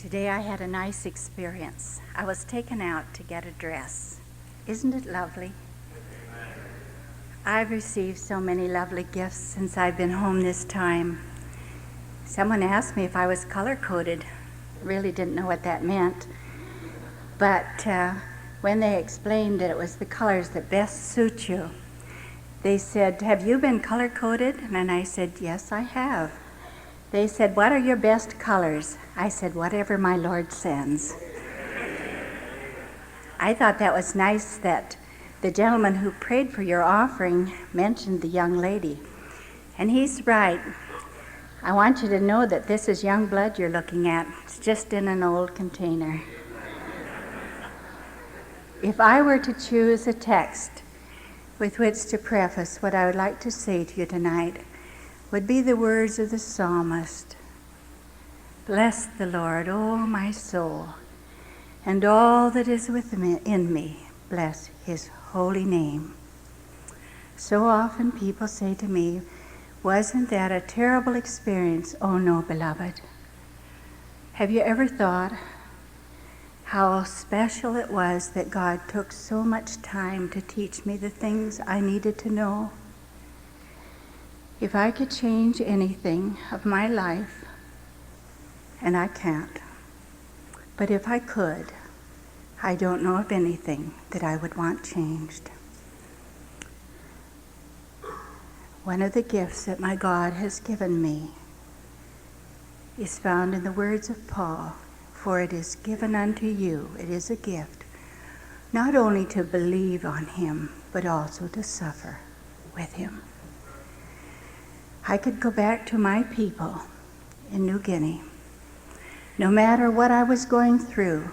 Today I had a nice experience. I was taken out to get a dress. Isn't it lovely? I've received so many lovely gifts since I've been home this time. Someone asked me if I was color-coded. Really didn't know what that meant. But when they explained that it was the colors that best suit you, they said, "Have you been color-coded?" And I said, "Yes, I have." They said, "What are your best colors?" I said, "Whatever my Lord sends." I thought that was nice that the gentleman who prayed for your offering mentioned the young lady. And he's right. I want you to know that this is young blood you're looking at. It's just in an old container. If I were to choose a text with which to preface what I would like to say to you tonight, would be the words of the psalmist. Bless the Lord, O my soul, and all that is within me, bless his holy name. So often people say to me, "Wasn't that a terrible experience?" Oh no, beloved. Have you ever thought how special it was that God took so much time to teach me the things I needed to know? If I could change anything of my life, and I can't, but if I could, I don't know of anything that I would want changed. One of the gifts that my God has given me is found in the words of Paul, "For it is given unto you," it is a gift, "not only to believe on him, but also to suffer with him." I could go back to my people in New Guinea, no matter what I was going through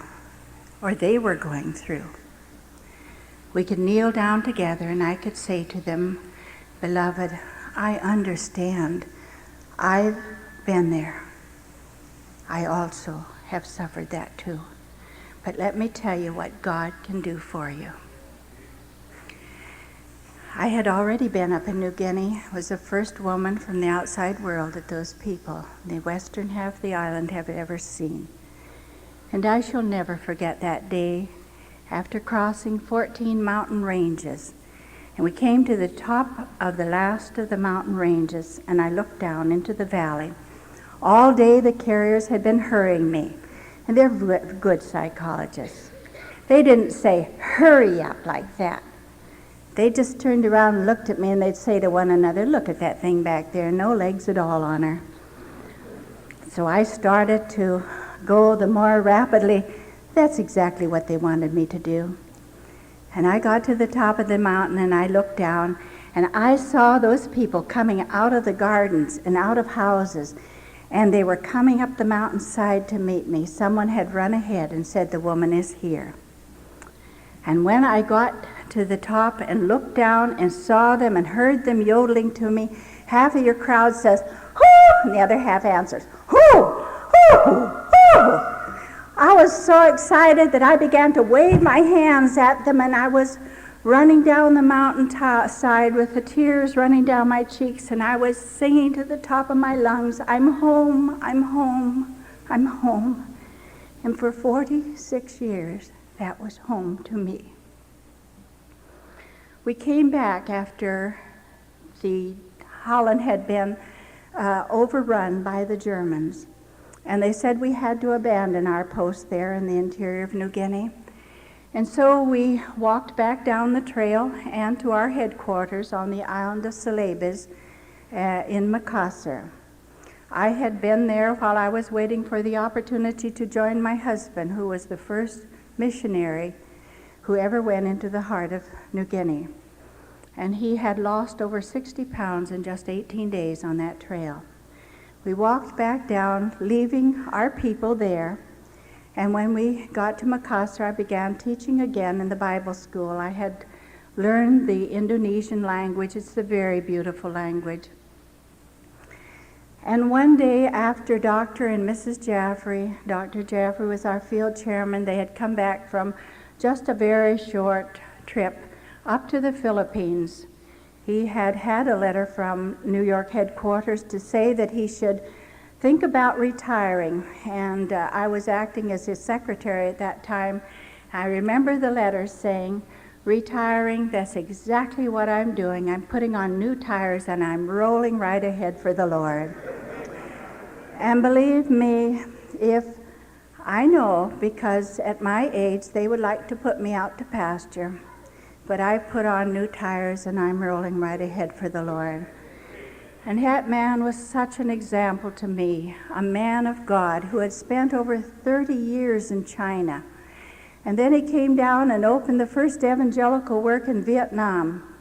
or they were going through. We could kneel down together and I could say to them, "Beloved, I understand. I've been there. I also have suffered that too. But let me tell you what God can do for you." I had already been up in New Guinea, was the first woman from the outside world that those people, the western half of the island, have ever seen. And I shall never forget that day after crossing 14 mountain ranges. And we came to the top of the last of the mountain ranges, and I looked down into the valley. All day the carriers had been hurrying me, and they're good psychologists. They didn't say, "Hurry up," like that. They just turned around and looked at me, and they'd say to one another, "Look at that thing back there, no legs at all on her." So I started to go the more rapidly. That's exactly what they wanted me to do. And I got to the top of the mountain, and I looked down, and I saw those people coming out of the gardens and out of houses, and they were coming up the mountainside to meet me. Someone had run ahead and said, "The woman is here." And when I got to the top and looked down and saw them and heard them yodeling to me, half of your crowd says, "Hoo!" and the other half answers, "Hoo! Hoo! Hoo!" I was so excited that I began to wave my hands at them, and I was running down the mountain side with the tears running down my cheeks, and I was singing to the top of my lungs, "I'm home, I'm home, I'm home." And for 46 years, that was home to me. We came back after the Holland had been overrun by the Germans, and they said we had to abandon our post there in the interior of New Guinea. And so we walked back down the trail and to our headquarters on the island of Celebes in Makassar. I had been there while I was waiting for the opportunity to join my husband, who was the first missionary who ever went into the heart of New Guinea. And he had lost over 60 pounds in just 18 days on that trail. We walked back down, leaving our people there. And when we got to Makassar, I began teaching again in the Bible school. I had learned the Indonesian language. It's a very beautiful language. And one day after Dr. and Mrs. Jaffrey, Dr. Jaffrey was our field chairman, they had come back from just a very short trip up to the Philippines. He had had a letter from New York headquarters to say that he should think about retiring, and I was acting as his secretary at that time. I remember the letter saying, retiring, that's exactly what I'm doing. I'm putting on new tires and I'm rolling right ahead for the Lord. And believe me, if I know, because at my age they would like to put me out to pasture, but I put on new tires and I'm rolling right ahead for the Lord. And that man was such an example to me, a man of God who had spent over 30 years in China. And then he came down and opened the first evangelical work in Vietnam.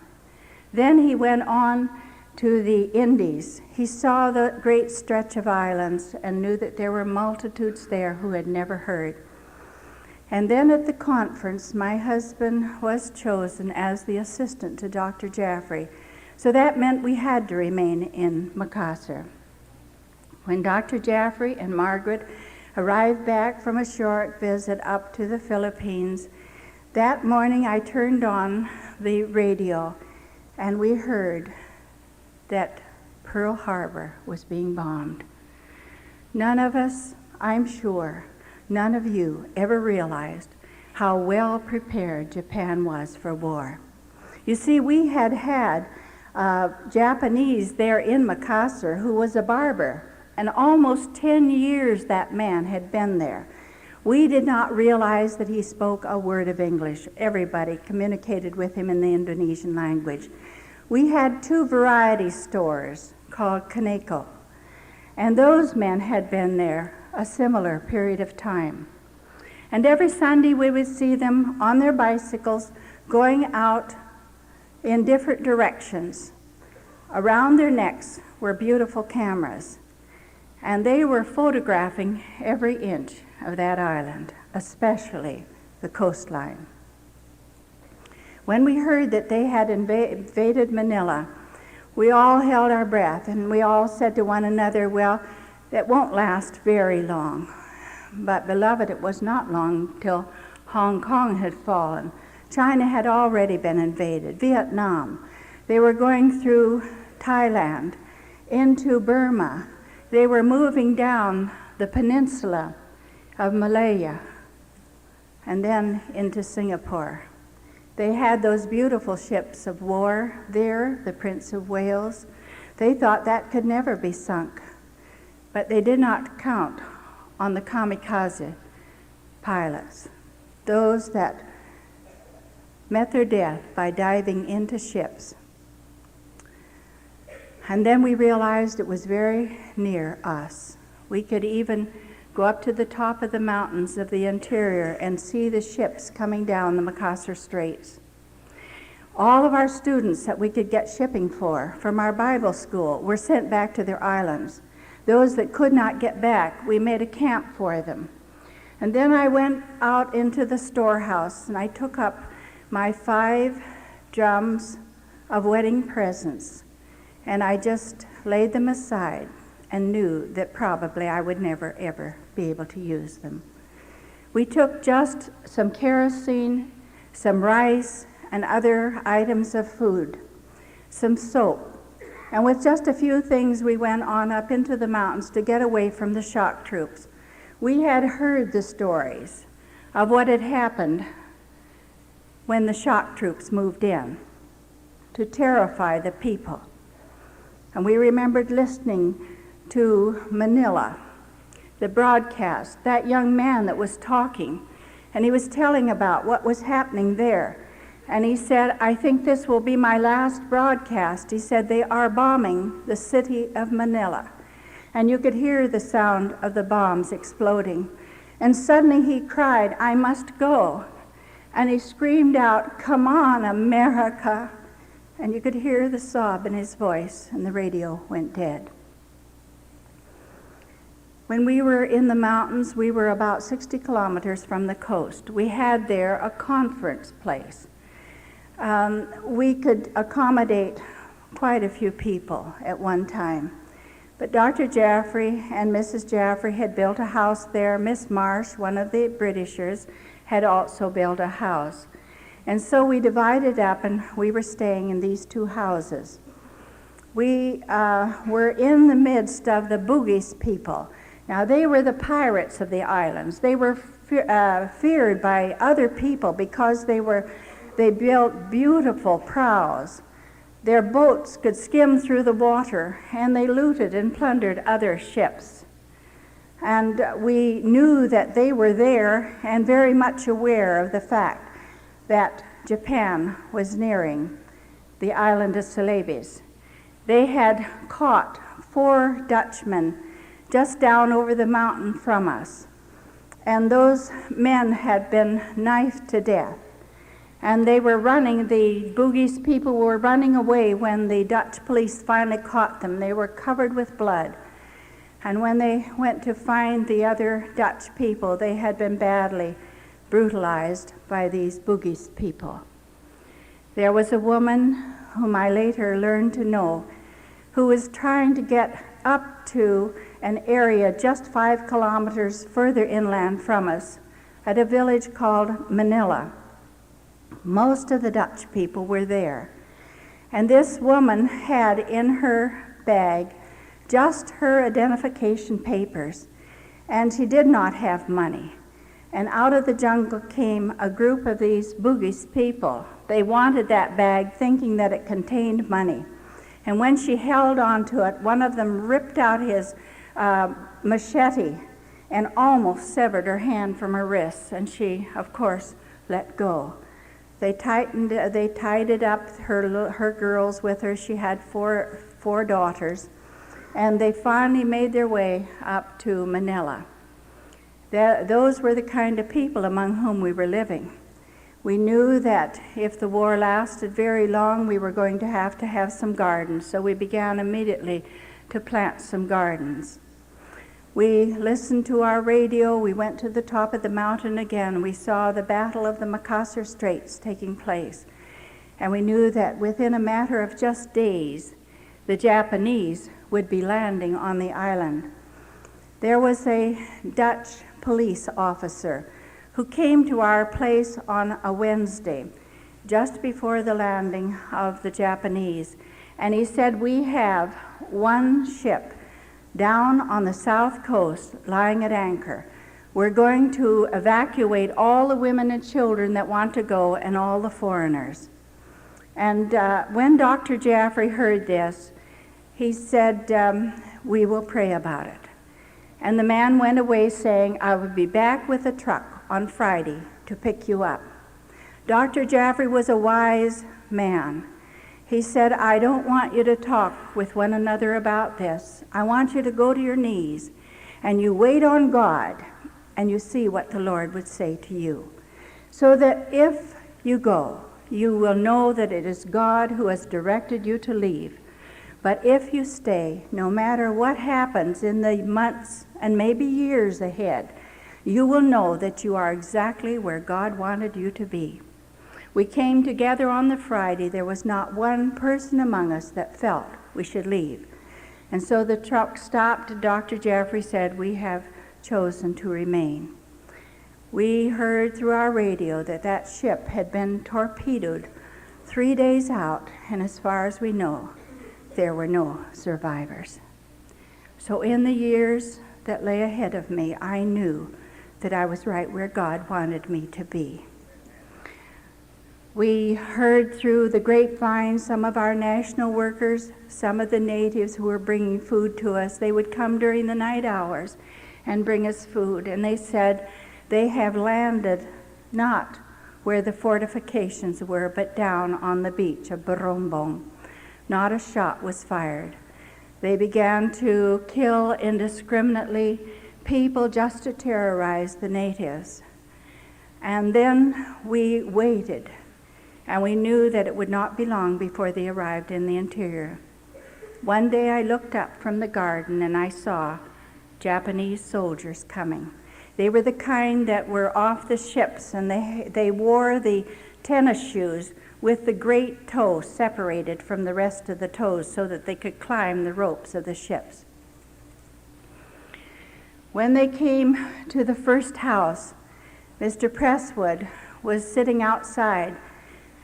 Then he went on to the Indies. He saw the great stretch of islands and knew that there were multitudes there who had never heard. And then at the conference, my husband was chosen as the assistant to Dr. Jaffrey. So that meant we had to remain in Makassar. When Dr. Jaffrey and Margaret arrived back from a short visit up to the Philippines, that morning I turned on the radio and we heard that Pearl Harbor was being bombed. None of us, I'm sure, none of you ever realized how well prepared Japan was for war. You see, we had Japanese there in Makassar who was a barber, and almost 10 years that man had been there. We did not realize that he spoke a word of English. Everybody communicated with him in the Indonesian language. We had 2 variety stores called Kaneko, and those men had been there a similar period of time. And every Sunday we would see them on their bicycles going out in different directions. Around their necks were beautiful cameras, and they were photographing every inch of that island, especially the coastline. When we heard that they had invaded Manila, we all held our breath, and we all said to one another, well, it won't last very long. But beloved, it was not long till Hong Kong had fallen. China had already been invaded, Vietnam. They were going through Thailand, into Burma. They were moving down the peninsula of Malaya, and then into Singapore. They had those beautiful ships of war there, the Prince of Wales. They thought that could never be sunk, but they did not count on the kamikaze pilots, those that met their death by diving into ships. And then we realized it was very near us. We could even go up to the top of the mountains of the interior and see the ships coming down the Makassar Straits. All of our students that we could get shipping for from our Bible school were sent back to their islands. Those that could not get back, we made a camp for them. And then I went out into the storehouse and I took up my 5 drums of wedding presents, and I just laid them aside and knew that probably I would never, ever be able to use them. We took just some kerosene, some rice, and other items of food, some soap, and with just a few things we went on up into the mountains to get away from the shock troops. We had heard the stories of what had happened when the shock troops moved in to terrify the people. And we remembered listening to Manila, the broadcast, that young man that was talking, and he was telling about what was happening there. And he said, I think this will be my last broadcast. He said, they are bombing the city of Manila. And you could hear the sound of the bombs exploding. And suddenly he cried, I must go. And he screamed out, come on, America. And you could hear the sob in his voice, and the radio went dead. When we were in the mountains, we were about 60 kilometers from the coast. We had there a conference place. We could accommodate quite a few people at one time. But Dr. Jaffrey and Mrs. Jaffrey had built a house there. Miss Marsh, one of the Britishers, had also built a house. And so we divided up, and we were staying in these 2 houses. we were in the midst of the Bugis people. Now, they were the pirates of the islands. They were feared by other people because they built beautiful prows. Their boats could skim through the water, and they looted and plundered other ships. And we knew that they were there and very much aware of the fact that Japan was nearing the island of Celebes. They had caught 4 Dutchmen just down over the mountain from us, and those men had been knifed to death. And they were running, the Bugis people were running away when the Dutch police finally caught them. They were covered with blood. And when they went to find the other Dutch people, they had been badly brutalized by these Bugis people. There was a woman whom I later learned to know who was trying to get up to an area just 5 kilometers further inland from us at a village called Manila. Most of the Dutch people were there. And this woman had in her bag just her identification papers, and she did not have money. And out of the jungle came a group of these Bugis people. They wanted that bag thinking that it contained money. And when she held on to it, one of them ripped out his machete and almost severed her hand from her wrists, and she, of course, let go. They tied it up, her girls with her. She had four daughters, and they finally made their way up to Manila. Those were the kind of people among whom we were living. We knew that if the war lasted very long, we were going to have some gardens, so we began immediately to plant some gardens. We listened to our radio. We went to the top of the mountain again. We saw the Battle of the Makassar Straits taking place, and we knew that within a matter of just days, the Japanese would be landing on the island. There was a Dutch police officer who came to our place on a Wednesday, just before the landing of the Japanese, and he said, "We have one ship down on the south coast lying at anchor. We're going to evacuate all the women and children that want to go and all the foreigners." And when Dr. Jaffrey heard this, he said, "We will pray about it." And the man went away saying, "I will be back with a truck on Friday to pick you up." Dr. Jaffrey was a wise man. He said, "I don't want you to talk with one another about this. I want you to go to your knees and you wait on God and you see what the Lord would say to you. So that if you go, you will know that it is God who has directed you to leave. But if you stay, no matter what happens in the months and maybe years ahead, you will know that you are exactly where God wanted you to be." We came together on the Friday. There was not one person among us that felt we should leave. And so the truck stopped, and Dr. Jaffrey said, "We have chosen to remain." We heard through our radio that that ship had been torpedoed 3 days out, and as far as we know, there were no survivors. So in the years that lay ahead of me, I knew that I was right where God wanted me to be. We heard through the grapevine some of our national workers, some of the natives who were bringing food to us. They would come during the night hours and bring us food. And they said they have landed not where the fortifications were, but down on the beach of Barombong. Not a shot was fired. They began to kill indiscriminately people just to terrorize the natives. And then we waited. And we knew that it would not be long before they arrived in the interior. One day I looked up from the garden and I saw Japanese soldiers coming. They were the kind that were off the ships, and they wore the tennis shoes with the great toe separated from the rest of the toes so that they could climb the ropes of the ships. When they came to the first house, Mr. Presswood was sitting outside,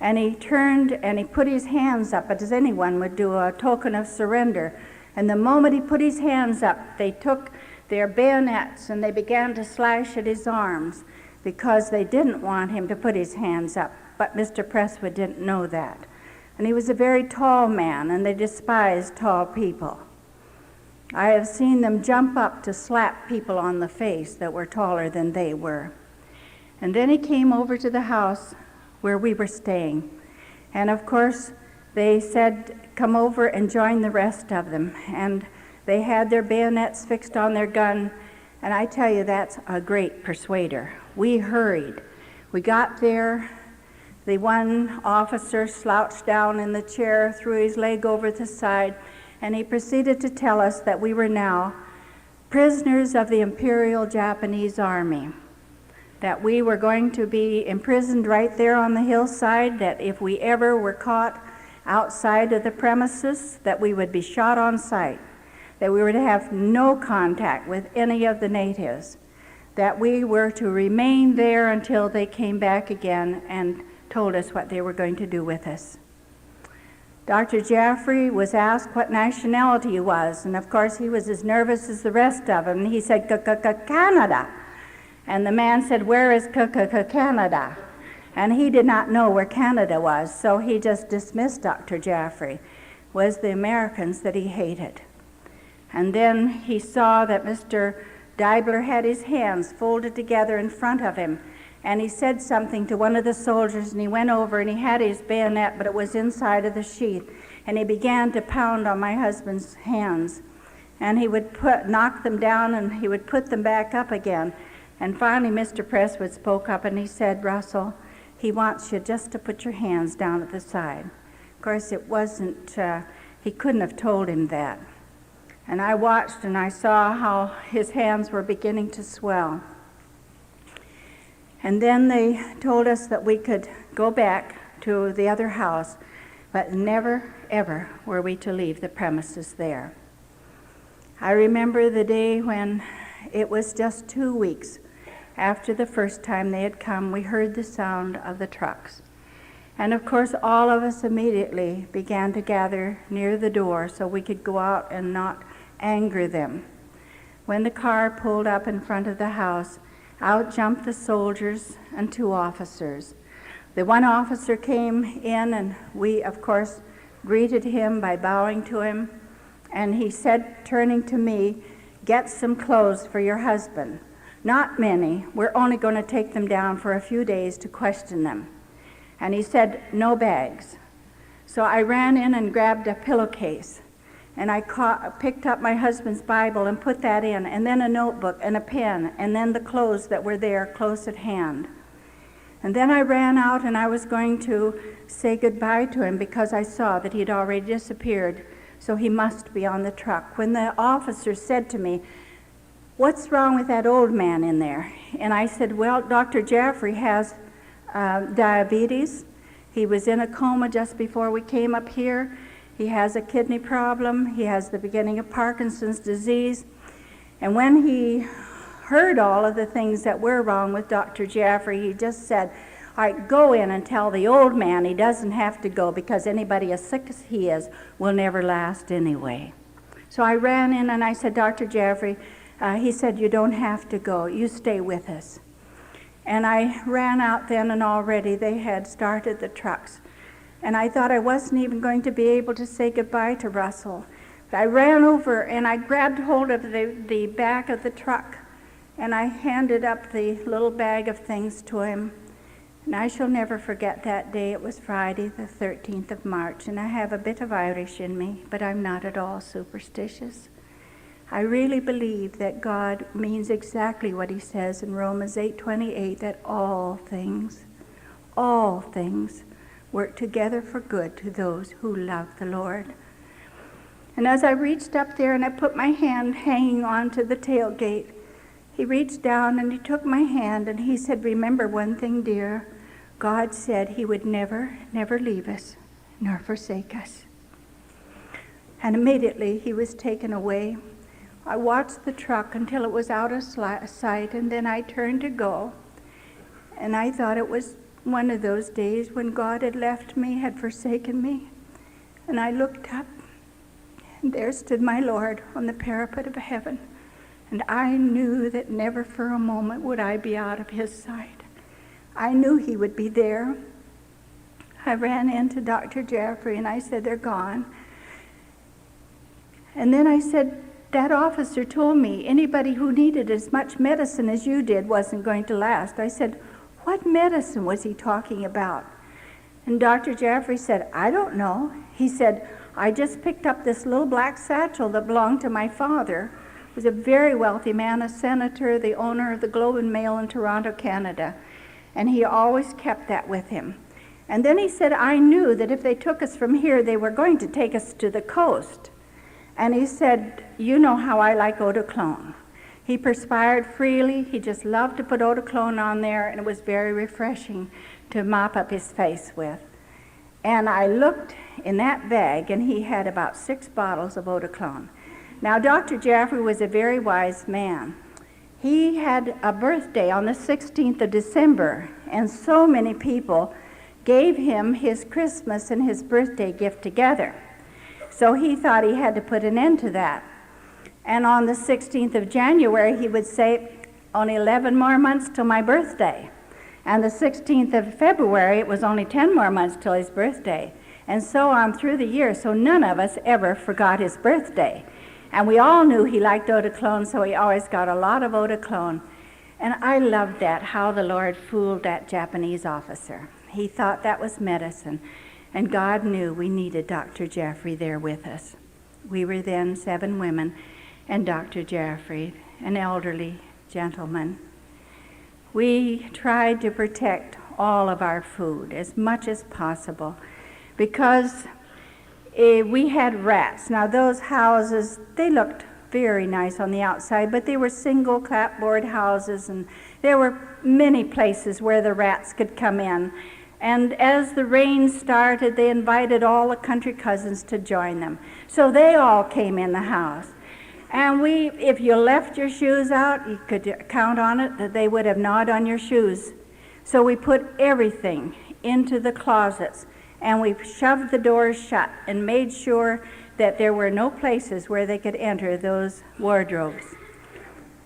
And he turned and he put his hands up, as anyone would do, a token of surrender. And the moment he put his hands up, they took their bayonets and they began to slash at his arms because they didn't want him to put his hands up. But Mr. Presswood didn't know that. And he was a very tall man, and they despised tall people. I have seen them jump up to slap people on the face that were taller than they were. And then he came over to the house where we were staying. And of course, they said, come over and join the rest of them. And they had their bayonets fixed on their gun. And I tell you, that's a great persuader. We hurried. We got there. The one officer slouched down in the chair, threw his leg over the side, and he proceeded to tell us that we were now prisoners of the Imperial Japanese Army, that we were going to be imprisoned right there on the hillside, that if we ever were caught outside of the premises, that we would be shot on sight, that we were to have no contact with any of the natives, that we were to remain there until they came back again and told us what they were going to do with us. Dr. Jaffrey was asked what nationality he was, and of course he was as nervous as the rest of them. He said, Canada. And the man said, where is Canada? And he did not know where Canada was, so he just dismissed Dr. Jaffrey. It was the Americans that he hated. And then he saw that Mr. Deibler had his hands folded together in front of him, and he said something to one of the soldiers, and he went over and he had his bayonet, but it was inside of the sheath, and he began to pound on my husband's hands. And he would knock them down, and he would put them back up again. And finally, Mr. Presswood spoke up, and he said, Russell, he wants you just to put your hands down at the side. Of course, it wasn't, he couldn't have told him that. And I watched, and I saw how his hands were beginning to swell. And then they told us that we could go back to the other house, but never, ever were we to leave the premises there. I remember the day when it was just 2 weeks after the first time they had come, we heard the sound of the trucks. And of course, all of us immediately began to gather near the door so we could go out and not anger them. When the car pulled up in front of the house, out jumped the soldiers and 2 officers. The one officer came in, and we, of course, greeted him by bowing to him. And he said, turning to me, get some clothes for your husband. Not many. We're only going to take them down for a few days to question them. And he said, no bags. So I ran in and grabbed a pillowcase. And I picked up my husband's Bible and put that in, and then a notebook and a pen, and then the clothes that were there close at hand. And then I ran out, and I was going to say goodbye to him because I saw that he'd already disappeared, so he must be on the truck. When the officer said to me, what's wrong with that old man in there? And I said, well, Dr. Jaffrey has diabetes. He was in a coma just before we came up here. He has a kidney problem. He has the beginning of Parkinson's disease. And when he heard all of the things that were wrong with Dr. Jaffrey, he just said, all right, go in and tell the old man he doesn't have to go because anybody as sick as he is will never last anyway. So I ran in and I said, Dr. Jaffrey, he said, you don't have to go. You stay with us. And I ran out then, and already they had started the trucks. And I thought I wasn't even going to be able to say goodbye to Russell. But I ran over and I grabbed hold of the back of the truck, and I handed up the little bag of things to him. And I shall never forget that day. It was Friday, the 13th of March, and I have a bit of Irish in me, but I'm not at all superstitious. I really believe that God means exactly what he says in Romans 8:28, that all things work together for good to those who love the Lord. And as I reached up there and I put my hand hanging onto the tailgate, he reached down and he took my hand and he said, remember one thing, dear. God said he would never, never leave us nor forsake us. And immediately he was taken away. I watched the truck until it was out of sight, and then I turned to go. And I thought it was one of those days when God had left me, had forsaken me, and I looked up, and there stood my Lord on the parapet of heaven, and I knew that never for a moment would I be out of his sight. I knew he would be there. I ran into Dr. Jaffrey, and I said, "They're gone." And then I said, "That officer told me anybody who needed as much medicine as you did wasn't going to last." I said, "What medicine was he talking about?" And Dr. Jaffrey said, "I don't know." He said, "I just picked up this little black satchel that belonged to my father. He was a very wealthy man, a senator, the owner of the Globe and Mail in Toronto, Canada. And he always kept that with him. And then he said, I knew that if they took us from here, they were going to take us to the coast." And he said, "You know how I like eau de cologne." He perspired freely. He just loved to put eau de cologne on there, and it was very refreshing to mop up his face with. And I looked in that bag, and he had about 6 bottles of eau de cologne. Now, Dr. Jaffrey was a very wise man. He had a birthday on the 16th of December, and so many people gave him his Christmas and his birthday gift together. So he thought he had to put an end to that. And on the 16th of January, he would say, "Only 11 more months till my birthday." And the 16th of February, it was only 10 more months till his birthday. And so on through the year, so none of us ever forgot his birthday. And we all knew he liked eau de cologne, so he always got a lot of eau de cologne. And I loved that, how the Lord fooled that Japanese officer. He thought that was medicine. And God knew we needed Dr. Jaffrey there with us. We were then 7 women, and Dr. Jaffrey, an elderly gentleman. We tried to protect all of our food as much as possible because we had rats. Now those houses, they looked very nice on the outside, but they were single clapboard houses, and there were many places where the rats could come in. And as the rain started, they invited all the country cousins to join them. So they all came in the house. And if you left your shoes out, you could count on it that they would have gnawed on your shoes. So we put everything into the closets, and we shoved the doors shut and made sure that there were no places where they could enter those wardrobes.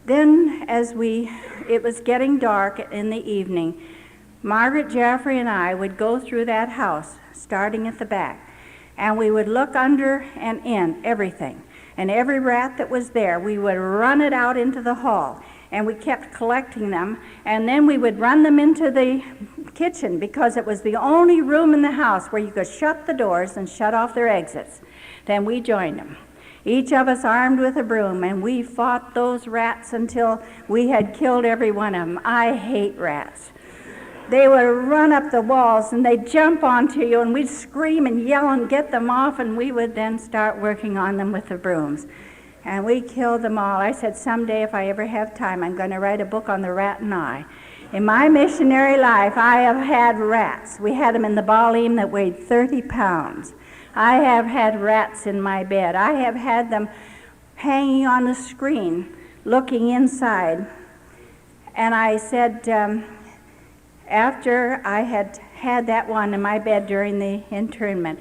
Then it was getting dark in the evening, Margaret Jaffrey and I would go through that house, starting at the back, and we would look under and in everything. And every rat that was there, we would run it out into the hall, and we kept collecting them, and then we would run them into the kitchen because it was the only room in the house where you could shut the doors and shut off their exits. Then we joined them, each of us armed with a broom, and we fought those rats until we had killed every one of them. I hate rats. They would run up the walls, and they'd jump onto you, and we'd scream and yell and get them off, and we would then start working on them with the brooms. And we killed them all. I said, someday if I ever have time, I'm going to write a book on the rat and I. In my missionary life, I have had rats. We had them in the Balim that weighed 30 pounds. I have had rats in my bed. I have had them hanging on the screen, looking inside. And I said, after I had that one in my bed during the internment,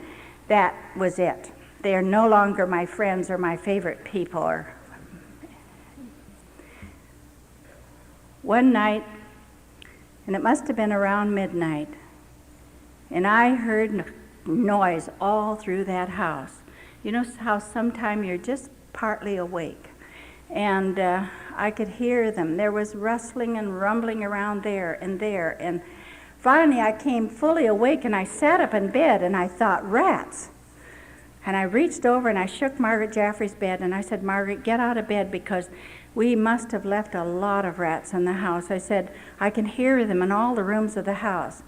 that was it. They are no longer my friends or my favorite people. One night, and it must have been around midnight, and I heard noise all through that house. You know how sometime you're just partly awake, and I could hear them. There was rustling and rumbling around there, and finally I came fully awake, and I sat up in bed, and I thought, rats. And I reached over and I shook Margaret Jaffrey's bed, and I said, Margaret, get out of bed because we must have left a lot of rats in the house. I said, I can hear them in all the rooms of the house.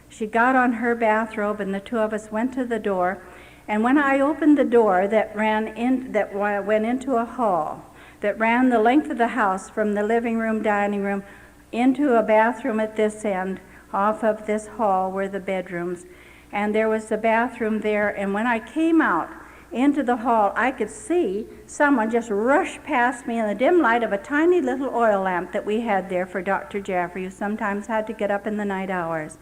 She got on her bathrobe, and the two of us went to the door, and when I opened the door that went into a hall, that ran the length of the house from the living room, dining room, into a bathroom at this end. Off of this hall were the bedrooms, and there was a bathroom there. And when I came out into the hall, I could see someone just rush past me in the dim light of a tiny little oil lamp that we had there for Dr. Jaffrey, who sometimes had to get up in the night hours.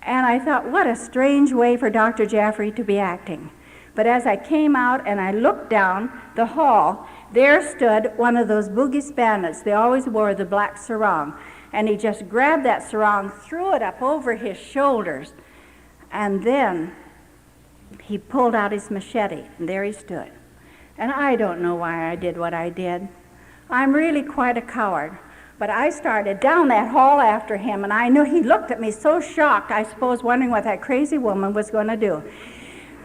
And I thought, what a strange way for Dr. Jaffrey to be acting. But as I came out and I looked down the hall, there stood one of those Bugis bandits. They always wore the black sarong. And he just grabbed that sarong, threw it up over his shoulders, and then he pulled out his machete, and there he stood. And I don't know why I did what I did. I'm really quite a coward. But I started down that hall after him, and I knew he looked at me so shocked, I suppose wondering what that crazy woman was going to do.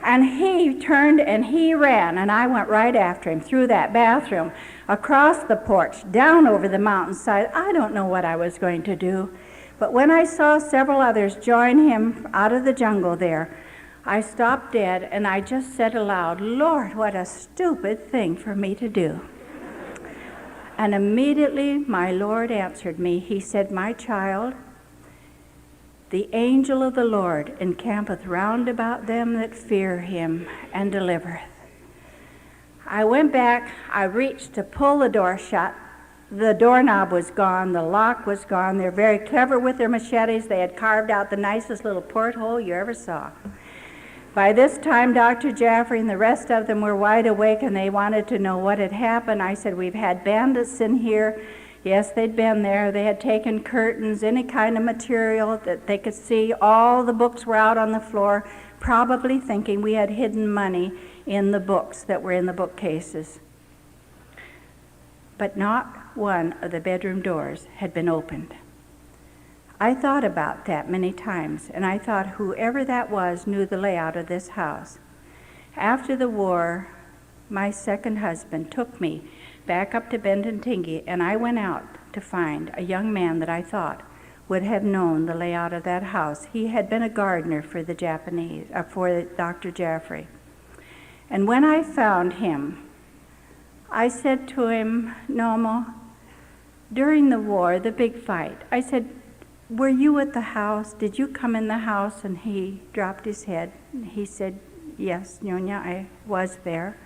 And he turned and he ran, and I went right after him through that bathroom, across the porch, down over the mountainside. I don't know what I was going to do. But when I saw several others join him out of the jungle there, I stopped dead, and I just said aloud, Lord, what a stupid thing for me to do. And immediately my Lord answered me. He said, my child, the angel of the Lord encampeth round about them that fear him and delivereth. I went back, I reached to pull the door shut. The doorknob was gone, the lock was gone. They're very clever with their machetes. They had carved out the nicest little porthole you ever saw. By this time, Dr. Jaffrey and the rest of them were wide awake, and they wanted to know what had happened. I said, we've had bandits in here. Yes, they'd been there. They had taken curtains, any kind of material that they could see. All the books were out on the floor, probably thinking we had hidden money in the books that were in the bookcases. But not one of the bedroom doors had been opened. I thought about that many times, and I thought whoever that was knew the layout of this house. After the war, my second husband took me back up to Bentintingi, and I went out to find a young man that I thought would have known the layout of that house. He had been a gardener for the for Dr. Jaffrey. And when I found him, I said to him, Nomo, during the war, the big fight, I said, were you at the house? Did you come in the house? And he dropped his head. He said, yes, Nyonya, I was there.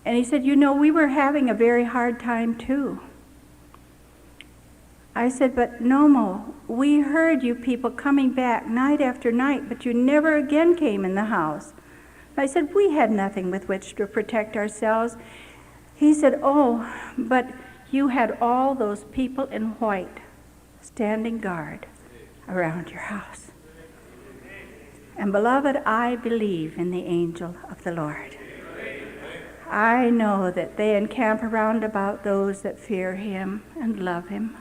And he said, you know, we were having a very hard time too. I said, but Nomo, we heard you people coming back night after night, but you never again came in the house. I said, we had nothing with which to protect ourselves. He said, oh, but you had all those people in white standing guard around your house. And beloved, I believe in the angel of the Lord. I know that they encamp around about those that fear him and love him.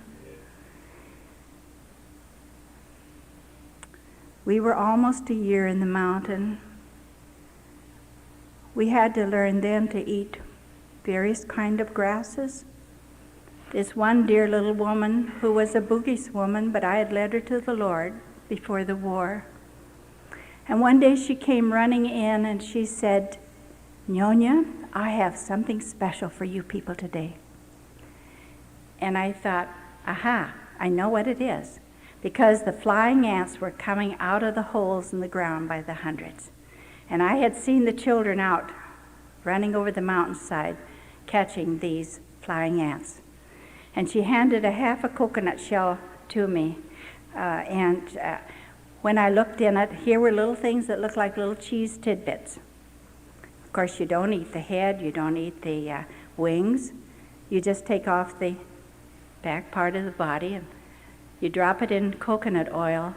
We were almost a year in the mountain. We had to learn then to eat various kind of grasses. This one dear little woman who was a Bugis woman, but I had led her to the Lord before the war. And one day she came running in and she said, Nyonya, I have something special for you people today. And I thought, aha, I know what it is. Because the flying ants were coming out of the holes in the ground by the hundreds. And I had seen the children out running over the mountainside catching these flying ants. And she handed a half a coconut shell to me. When I looked in it, here were little things that looked like little cheese tidbits. Of course, you don't eat the head, you don't eat the wings. You just take off the back part of the body and you drop it in coconut oil,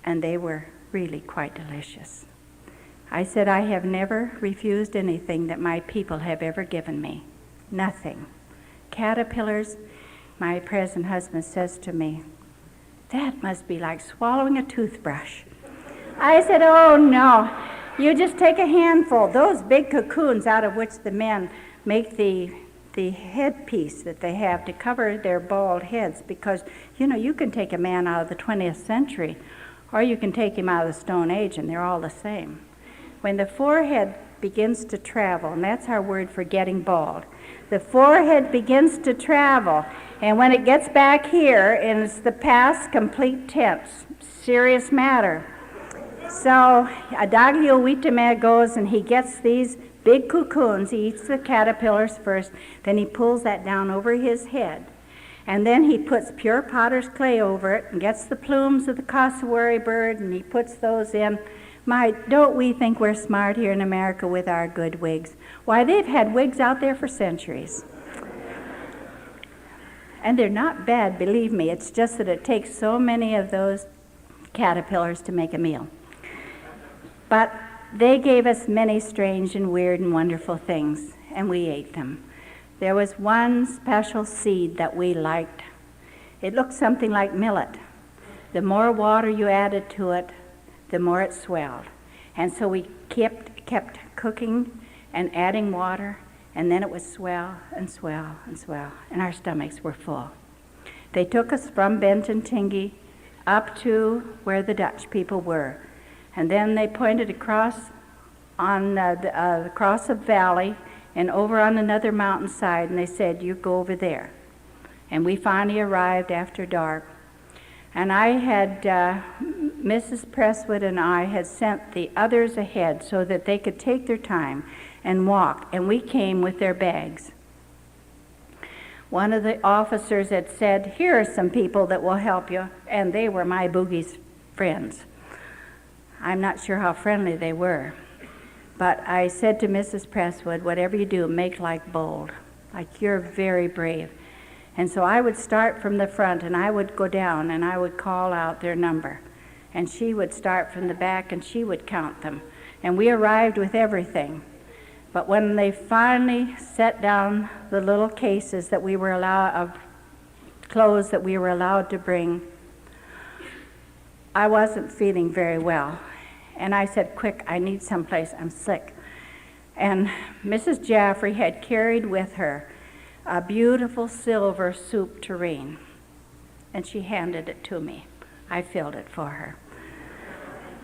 and they were really quite delicious. I said, I have never refused anything that my people have ever given me. Nothing. Caterpillars, my present husband says to me, that must be like swallowing a toothbrush. I said, oh no, you just take a handful. Those big cocoons out of which the men make the headpiece that they have to cover their bald heads, because, you know, you can take a man out of the 20th century, or you can take him out of the Stone Age, and they're all the same. When the forehead begins to travel, and that's our word for getting bald, the forehead begins to travel, and when it gets back here, and it's the past complete tense, serious matter. So Adaglio Witame goes and he gets these big cocoons. He eats the caterpillars first, then he pulls that down over his head. And then he puts pure potter's clay over it and gets the plumes of the cassowary bird and he puts those in. My, don't we think we're smart here in America with our good wigs? Why, they've had wigs out there for centuries. And they're not bad, believe me. It's just that it takes so many of those caterpillars to make a meal. But they gave us many strange and weird and wonderful things, and we ate them. There was one special seed that we liked. It looked something like millet. The more water you added to it, the more it swelled. And so we kept cooking and adding water, and then it would swell and swell and swell, and our stomachs were full. They took us from Bentintingi up to where the Dutch people were, and then they pointed across across a valley and over on another mountainside, and they said, you go over there. And we finally arrived after dark. And I had, Mrs. Presswood and I had sent the others ahead so that they could take their time and walk, and we came with their bags. One of the officers had said, here are some people that will help you, and they were my boogie's friends. I'm not sure how friendly they were. But I said to Mrs. Presswood, whatever you do, make like bold, like you're very brave. And so I would start from the front, and I would go down, and I would call out their number. And she would start from the back, and she would count them. And we arrived with everything. But when they finally set down the little cases that we were allowed, of clothes that we were allowed to bring, I wasn't feeling very well. And I said, quick, I need someplace, I'm sick. And Mrs. Jaffrey had carried with her a beautiful silver soup tureen, and she handed it to me. I filled it for her.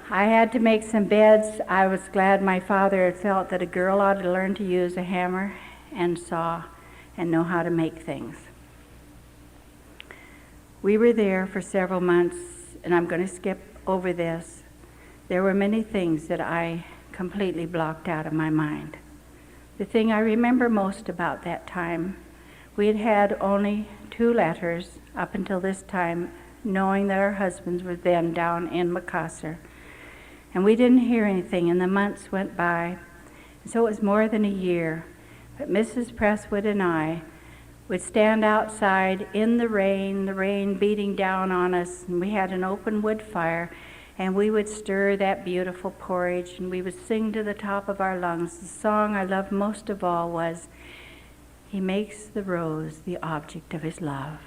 I had to make some beds. I was glad my father had felt that a girl ought to learn to use a hammer and saw and know how to make things. We were there for several months, and I'm going to skip over this. There were many things that I completely blocked out of my mind. The thing I remember most about that time, we had had only 2 letters up until this time, knowing that our husbands were then down in Macassar. And we didn't hear anything, and the months went by. And so it was more than a year. But Mrs. Presswood and I would stand outside in the rain beating down on us, and we had an open wood fire, and we would stir that beautiful porridge, and we would sing to the top of our lungs. The song I loved most of all was, he makes the rose the object of his love.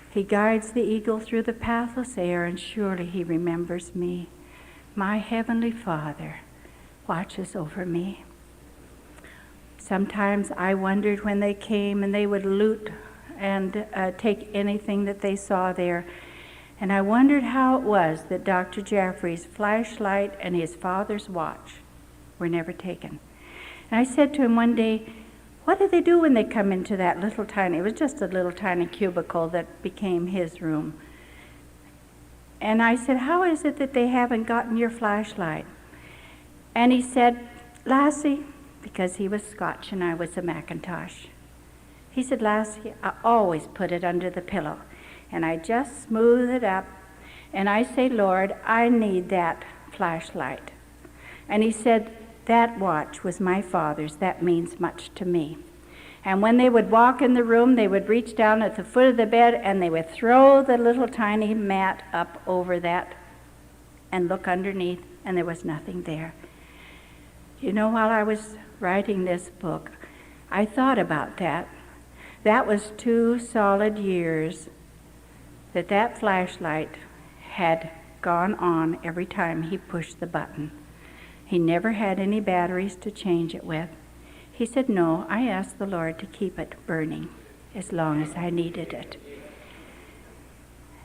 He guides the eagle through the pathless air, and surely he remembers me. My heavenly Father watches over me. Sometimes I wondered when they came and they would loot and take anything that they saw there. And I wondered how it was that Dr. Jaffrey's flashlight and his father's watch were never taken. And I said to him one day, what do they do when they come into that little tiny, it was just a little tiny cubicle that became his room. And I said, how is it that they haven't gotten your flashlight? And he said, Lassie, because he was Scotch and I was a Macintosh. He said, Lassie, I always put it under the pillow. And I just smooth it up, and I say, Lord, I need that flashlight. And he said, that watch was my father's. That means much to me. And when they would walk in the room, they would reach down at the foot of the bed, and they would throw the little tiny mat up over that and look underneath, and there was nothing there. You know, while I was writing this book, I thought about that. That was 2 solid years that flashlight had gone on every time he pushed the button. He never had any batteries to change it with. He said, no, I asked the Lord to keep it burning as long as I needed it.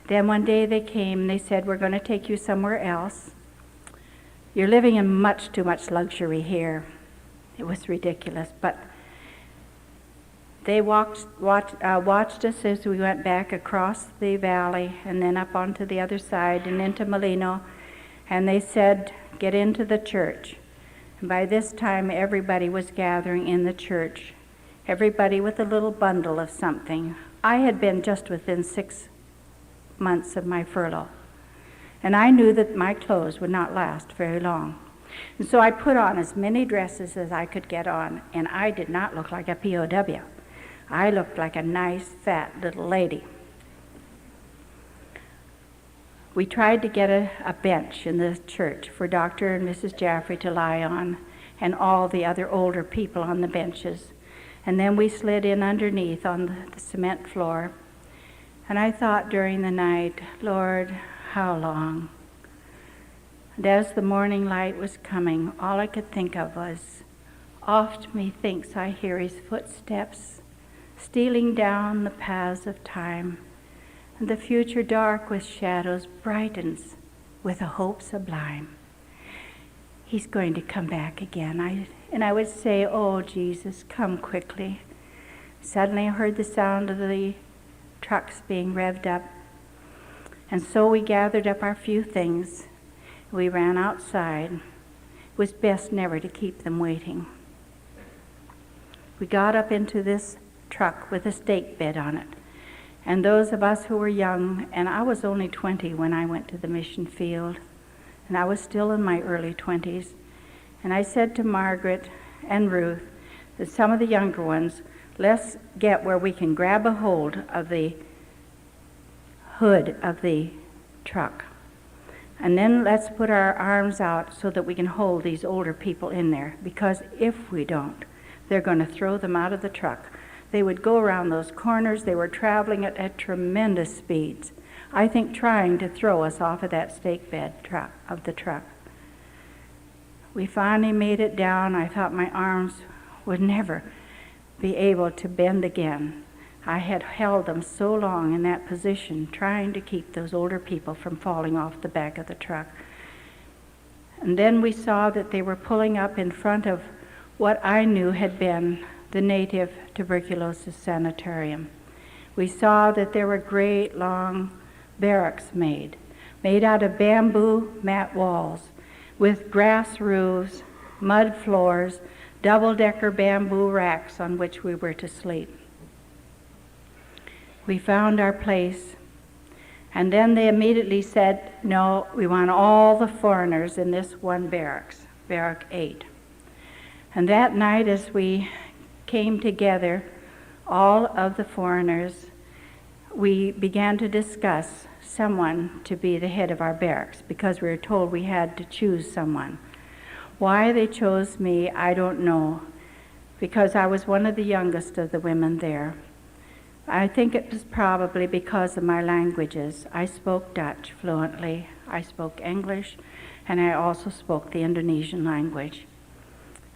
Then one day they came and they said, we're going to take you somewhere else. You're living in much too much luxury here. It was ridiculous, but they watched us as we went back across the valley and then up onto the other side and into Molino. And they said, get into the church. And by this time, everybody was gathering in the church. Everybody with a little bundle of something, I had been just within 6 months of my furlough, and I knew that my clothes would not last very long. And so I put on as many dresses as I could get on, and I did not look like a POW. I looked like a nice, fat little lady. We tried to get a bench in the church for Dr. and Mrs. Jaffrey to lie on, and all the other older people on the benches. And then we slid in underneath on the cement floor. And I thought during the night, Lord, how long? And as the morning light was coming, all I could think of was, oft methinks I hear his footsteps stealing down the paths of time, and the future dark with shadows brightens with a hope sublime. He's going to come back again. And I would say, oh, Jesus, come quickly. Suddenly I heard the sound of the trucks being revved up. And so we gathered up our few things. We ran outside. It was best never to keep them waiting. We got up into this truck with a stake bed on it. And those of us who were young, and I was only 20 when I went to the mission field, and I was still in my early 20s, and I said to Margaret and Ruth that some of the younger ones, let's get where we can grab a hold of the hood of the truck. And then let's put our arms out so that we can hold these older people in there, because if we don't, they're going to throw them out of the truck. They would go around those corners. They were traveling at tremendous speeds, I think trying to throw us off of that stake bed of the truck. We finally made it down. I thought my arms would never be able to bend again. I had held them so long in that position, trying to keep those older people from falling off the back of the truck. And then we saw that they were pulling up in front of what I knew had been the native tuberculosis sanitarium. We saw that there were great long barracks made out of bamboo mat walls with grass roofs, mud floors, double-decker bamboo racks on which we were to sleep. We found our place, and then they immediately said, no, we want all the foreigners in this one barracks, Barrack 8. And that night as we came together, all of the foreigners, we began to discuss someone to be the head of our barracks, because we were told we had to choose someone. Why they chose me, I don't know, because I was one of the youngest of the women there. I think it was probably because of my languages. I spoke Dutch fluently, I spoke English, and I also spoke the Indonesian language.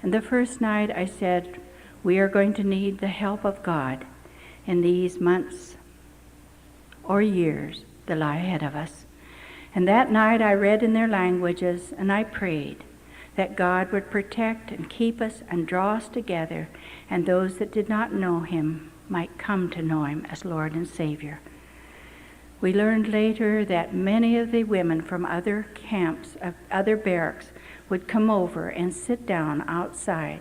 And the first night I said, we are going to need the help of God in these months or years that lie ahead of us. And that night I read in their languages, and I prayed that God would protect and keep us and draw us together, and those that did not know him might come to know him as Lord and Savior. We learned later that many of the women from other camps, of other barracks, would come over and sit down outside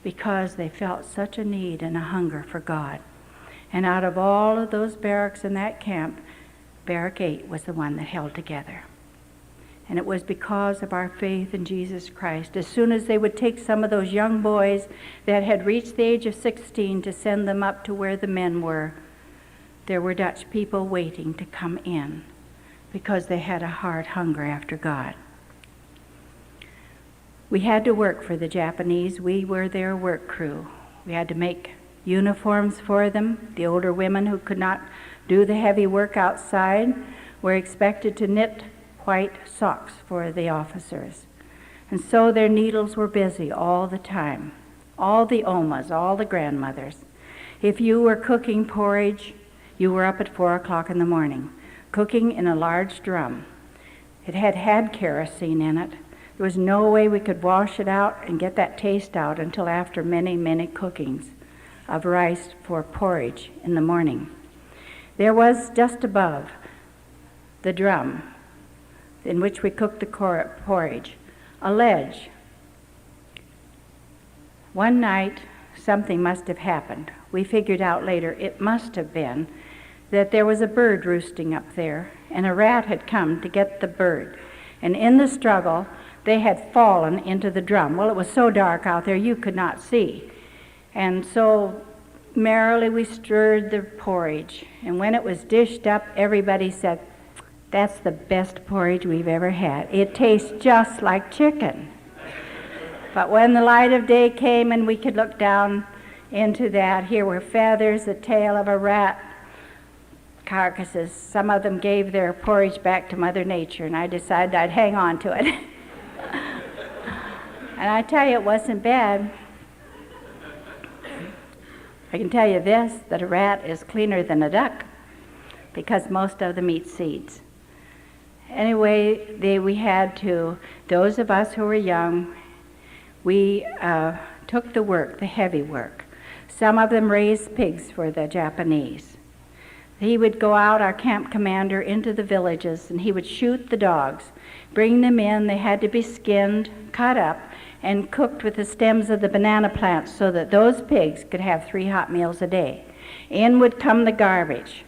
because they felt such a need and a hunger for God. And out of all of those barracks in that camp, Barrack 8 was the one that held together. And it was because of our faith in Jesus Christ. As soon as they would take some of those young boys that had reached the age of 16 to send them up to where the men were, there were Dutch people waiting to come in because they had a heart hunger after God. We had to work for the Japanese. We were their work crew. We had to make uniforms for them. The older women who could not do the heavy work outside were expected to knit white socks for the officers. And so their needles were busy all the time. All the omas, all the grandmothers. If you were cooking porridge, you were up at 4 o'clock in the morning, cooking in a large drum. It had kerosene in it. There was no way we could wash it out and get that taste out until after many, many cookings of rice for porridge in the morning. There was just above the drum in which we cooked the porridge a ledge. One night, something must have happened. We figured out later it must have been that there was a bird roosting up there, and a rat had come to get the bird. And in the struggle, they had fallen into the drum. Well, it was so dark out there you could not see. And so merrily we stirred the porridge. And when it was dished up, everybody said, "That's the best porridge we've ever had. It tastes just like chicken." But when the light of day came and we could look down into that, here were feathers, the tail of a rat, carcasses. Some of them gave their porridge back to Mother Nature, and I decided I'd hang on to it. And I tell you, it wasn't bad. I can tell you this, that a rat is cleaner than a duck, because most of them eat seeds. Anyway, we had to, those of us who were young, we took the work, the heavy work. Some of them raised pigs for the Japanese. He would go out, our camp commander, into the villages, and he would shoot the dogs, bring them in. They had to be skinned, cut up, and cooked with the stems of the banana plants so that those pigs could have 3 hot meals a day. In would come the garbage.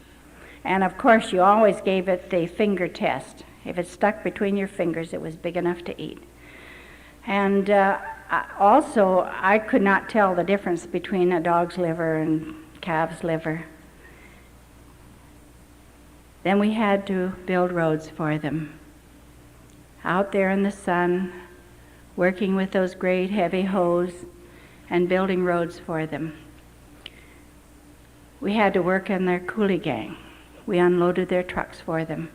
And of course, you always gave it the finger test. If it stuck between your fingers, it was big enough to eat. And also, I could not tell the difference between a dog's liver and calf's liver. Then we had to build roads for them. Out there in the sun, working with those great heavy hoes and building roads for them. We had to work in their coolie gang. We unloaded their trucks for them.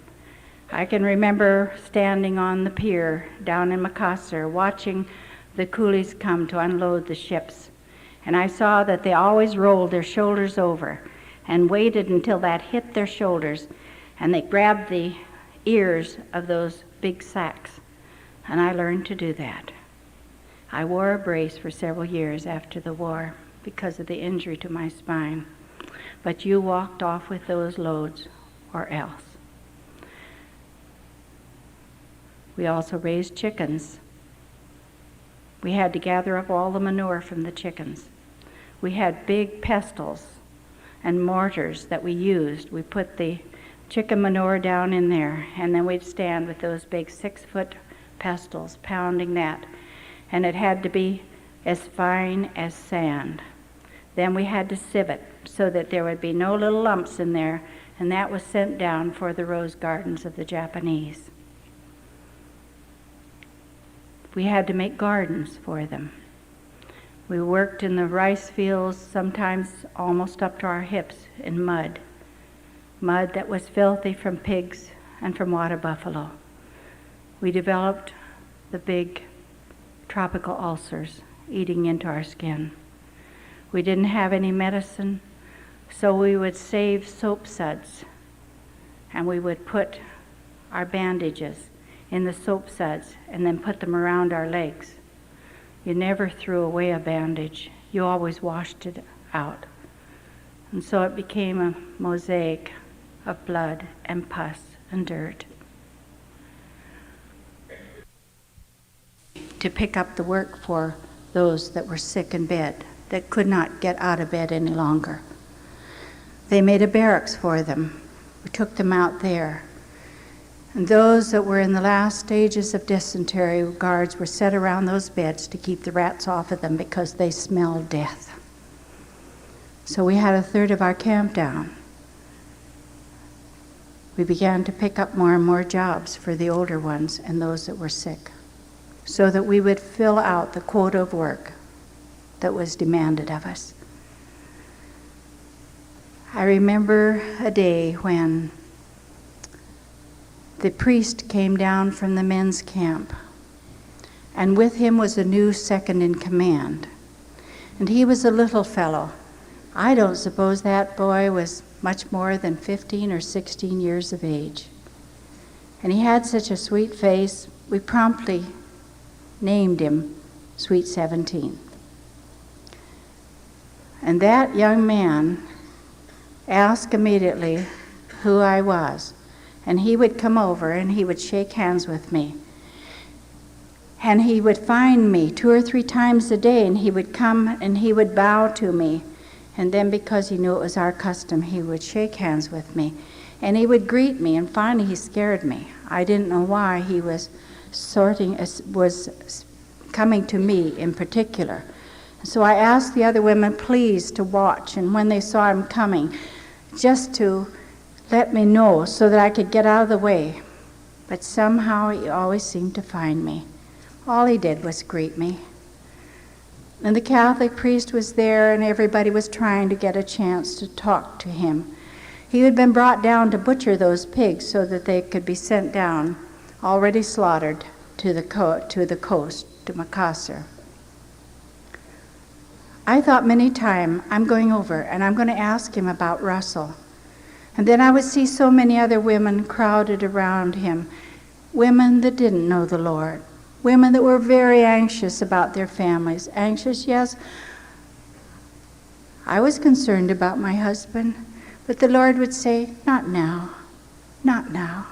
I can remember standing on the pier down in Makassar watching the coolies come to unload the ships. And I saw that they always rolled their shoulders over and waited until that hit their shoulders, and they grabbed the ears of those big sacks. And I learned to do that. I wore a brace for several years after the war because of the injury to my spine. But you walked off with those loads or else. We also raised chickens. We had to gather up all the manure from the chickens. We had big pestles and mortars that we used. We put the chicken manure down in there, and then we'd stand with those big 6-foot pestles pounding that. And it had to be as fine as sand. Then we had to sieve it so that there would be no little lumps in there, and that was sent down for the rose gardens of the Japanese. We had to make gardens for them. We worked in the rice fields, sometimes almost up to our hips, in mud that was filthy from pigs and from water buffalo. We developed the big tropical ulcers eating into our skin. We didn't have any medicine, so we would save soap suds, and we would put our bandages in the soap suds and then put them around our legs. You never threw away a bandage. You always washed it out. And so it became a mosaic of blood and pus and dirt. To pick up the work for those that were sick in bed, that could not get out of bed any longer. They made a barracks for them. We took them out there. And those that were in the last stages of dysentery, guards were set around those beds to keep the rats off of them because they smelled death. So we had a third of our camp down. We began to pick up more and more jobs for the older ones and those that were sick, so that we would fill out the quota of work that was demanded of us. I remember a day when the priest came down from the men's camp, and with him was a new second in command. And he was a little fellow. I don't suppose that boy was much more than 15 or 16 years of age. And he had such a sweet face, we promptly named him Sweet 17. And that young man asked immediately who I was. And he would come over and he would shake hands with me. And he would find me 2 or 3 times a day, and he would come and he would bow to me. And then because he knew it was our custom, he would shake hands with me. And he would greet me, and finally he scared me. I didn't know why he was coming to me in particular. So I asked the other women, please, to watch, and when they saw him coming, just to let me know so that I could get out of the way. But somehow he always seemed to find me. All he did was greet me. And the Catholic priest was there, and everybody was trying to get a chance to talk to him. He had been brought down to butcher those pigs so that they could be sent down, already slaughtered, to the coast, to Makassar. I thought many times, I'm going over and I'm going to ask him about Russell. And then I would see so many other women crowded around him, women that didn't know the Lord, women that were very anxious about their families. Anxious, yes. I was concerned about my husband, but the Lord would say, not now, not now.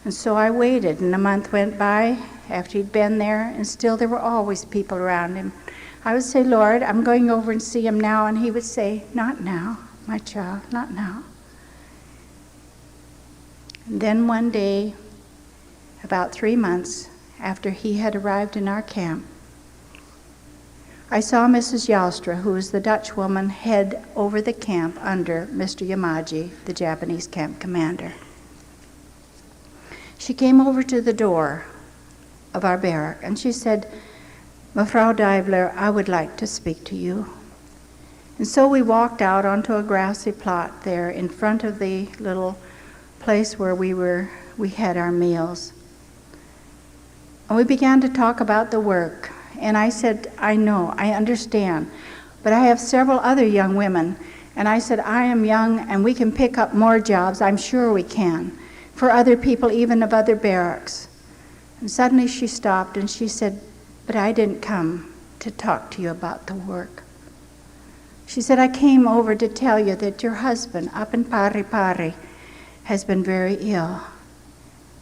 And so I waited, and a month went by after he'd been there, and still there were always people around him. I would say, Lord, I'm going over and see him now, and he would say, not now, my child, not now. And then one day, about 3 months after he had arrived in our camp, I saw Mrs. Yalstra, who was the Dutch woman, head over the camp under Mr. Yamaji, the Japanese camp commander. She came over to the door of our barrack, and she said, Mevrouw Dijbler, I would like to speak to you. And so we walked out onto a grassy plot there in front of the little place where we had our meals. And we began to talk about the work. And I said, I know, I understand, but I have several other young women. And I said, I am young and we can pick up more jobs, I'm sure we can, for other people, even of other barracks. And suddenly she stopped and she said, but I didn't come to talk to you about the work. She said, I came over to tell you that your husband up in Pari Pari has been very ill.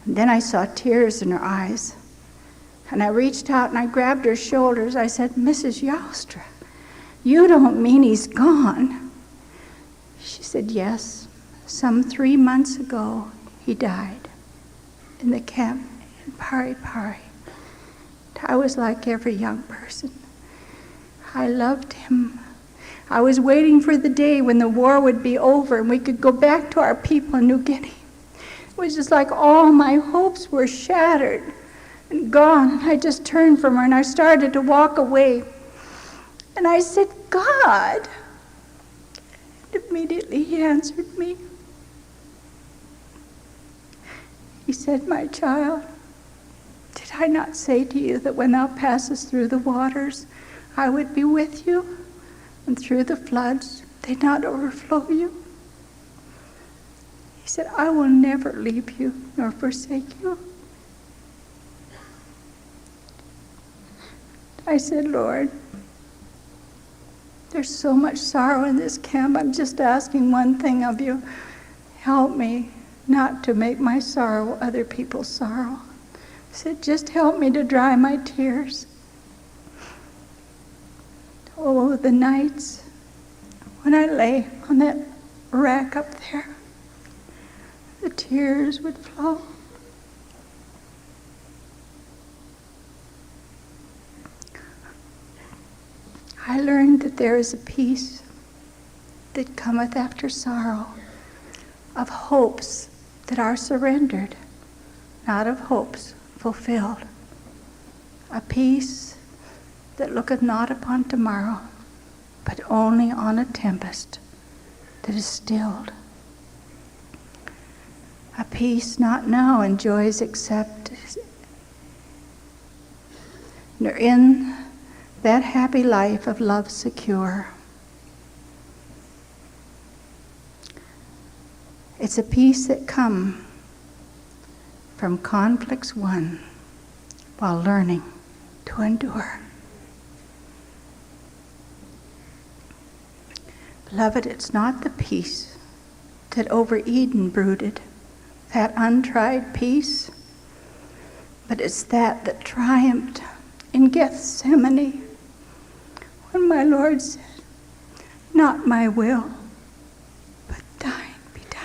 And then I saw tears in her eyes. And I reached out and I grabbed her shoulders. I said, Mrs. Yalstra, you don't mean he's gone? She said, yes. Some 3 months ago, he died in the camp in Pari Pari. I was like every young person. I loved him. I was waiting for the day when the war would be over and we could go back to our people in New Guinea. It was just like all my hopes were shattered and gone. And I just turned from her and I started to walk away. And I said, God. And immediately he answered me. He said, my child, did I not say to you that when thou passest through the waters, I would be with you, and through the floods they not overflow you? He said, I will never leave you nor forsake you. I said, Lord, there's so much sorrow in this camp. I'm just asking one thing of you. Help me not to make my sorrow other people's sorrow. I said, just help me to dry my tears. Oh, the nights when I lay on that rack up there, the tears would flow. I learned that there is a peace that cometh after sorrow, of hopes that are surrendered, not of hopes fulfilled. A peace that looketh not upon tomorrow, but only on a tempest that is stilled. A peace not now enjoys except nor in that happy life of love secure. It's a peace that come from conflicts won while learning to endure. Beloved, it's not the peace that over Eden brooded, that untried peace, But it's that triumphed in Gethsemane when my Lord said, "Not my will, but thine be done."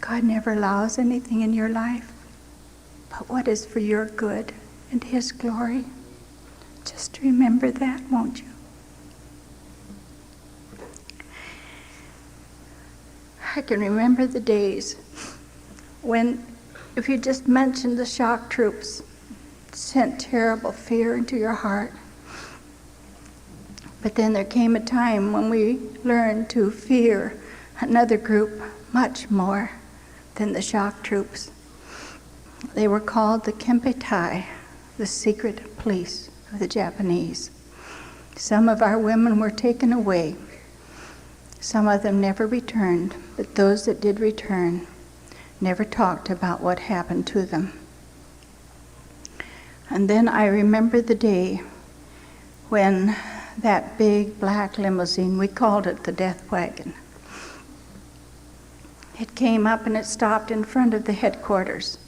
God never allows anything in your life but what is for your good and His glory. Just remember that, won't you? I can remember the days when, if you just mentioned the shock troops, it sent terrible fear into your heart. But then there came a time when we learned to fear another group much more than the shock troops. They were called the Kempetai, the secret police of the Japanese. Some of our women were taken away. Some of them never returned, but those that did return never talked about what happened to them. And then I remember the day when that big black limousine, we called it the death wagon, it came up and it stopped in front of the headquarters.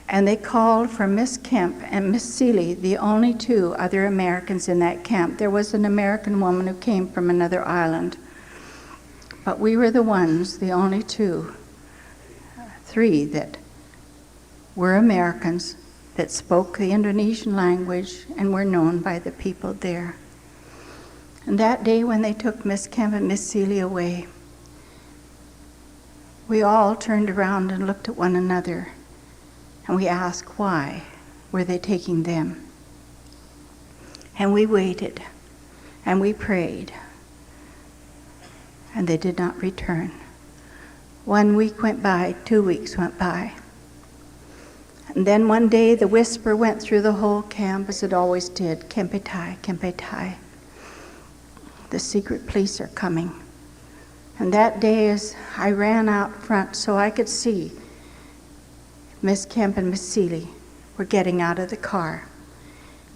And they called for Miss Kemp and Miss Seeley, the only two other Americans in that camp. There was an American woman who came from another island. But we were the ones, the only three that were Americans that spoke the Indonesian language and were known by the people there. And that day when they took Miss Kemp and Miss Seeley away, we all turned around and looked at one another, and we asked why were they taking them. And we waited, and we prayed, and they did not return. 1 week went by, 2 weeks went by. And then one day the whisper went through the whole camp, as it always did, Kempetai, Kempetai. The secret police are coming. And that day, as I ran out front so I could see Miss Kemp and Miss Seeley were getting out of the car.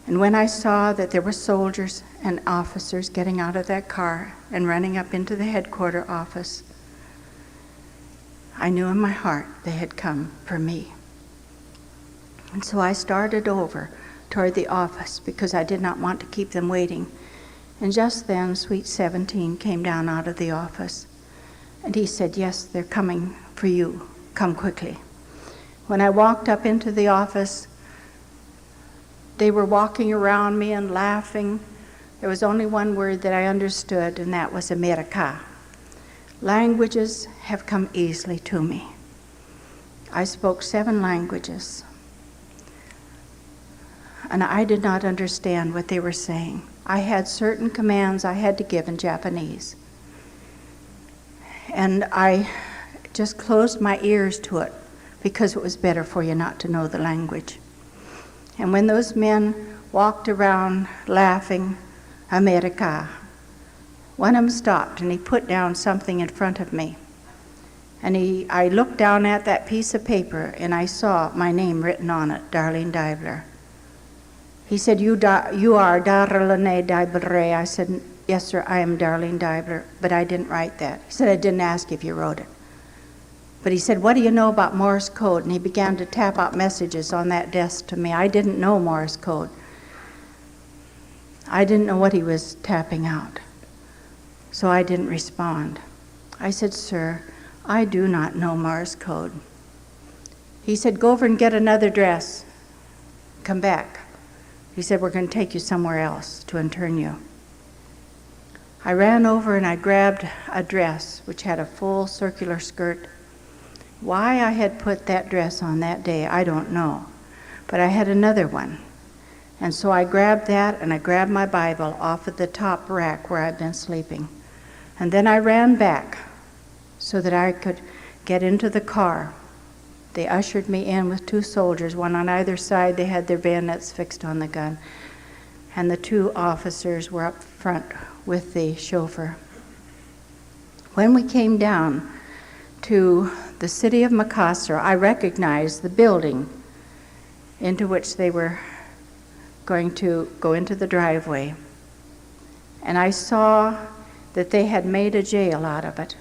And when I saw that there were soldiers and officers getting out of that car and running up into the headquarters office, I knew in my heart they had come for me. And so I started over toward the office because I did not want to keep them waiting. And just then, Sweet 17 came down out of the office. And he said, "Yes, they're coming for you. Come quickly." When I walked up into the office, they were walking around me and laughing. There was only one word that I understood, and that was America. Languages have come easily to me. I spoke 7 languages. And I did not understand what they were saying. I had certain commands I had to give in Japanese. And I just closed my ears to it because it was better for you not to know the language. And when those men walked around laughing, America, one of them stopped and he put down something in front of me. And I looked down at that piece of paper and I saw my name written on it, Darlene Deibler. He said, you are Darlene Deibler. I said, "Yes, sir, I am Darlene Deibler," but I didn't write that. He said, "I didn't ask if you wrote it." But he said, "What do you know about Morse code?" And he began to tap out messages on that desk to me. I didn't know Morse code. I didn't know what he was tapping out. So I didn't respond. I said, "Sir, I do not know Morse code." He said, "Go over and get another dress. Come back." He said, "We're going to take you somewhere else to intern you." I ran over and I grabbed a dress which had a full circular skirt. Why I had put that dress on that day, I don't know. But I had another one. And so I grabbed that and I grabbed my Bible off of the top rack where I'd been sleeping. And then I ran back so that I could get into the car. They ushered me in with 2 soldiers, one on either side. They had their bayonets fixed on the gun. And the 2 officers were up front with the chauffeur. When we came down to the city of Makassar, I recognized the building into which they were going to go into the driveway. And I saw that they had made a jail out of it.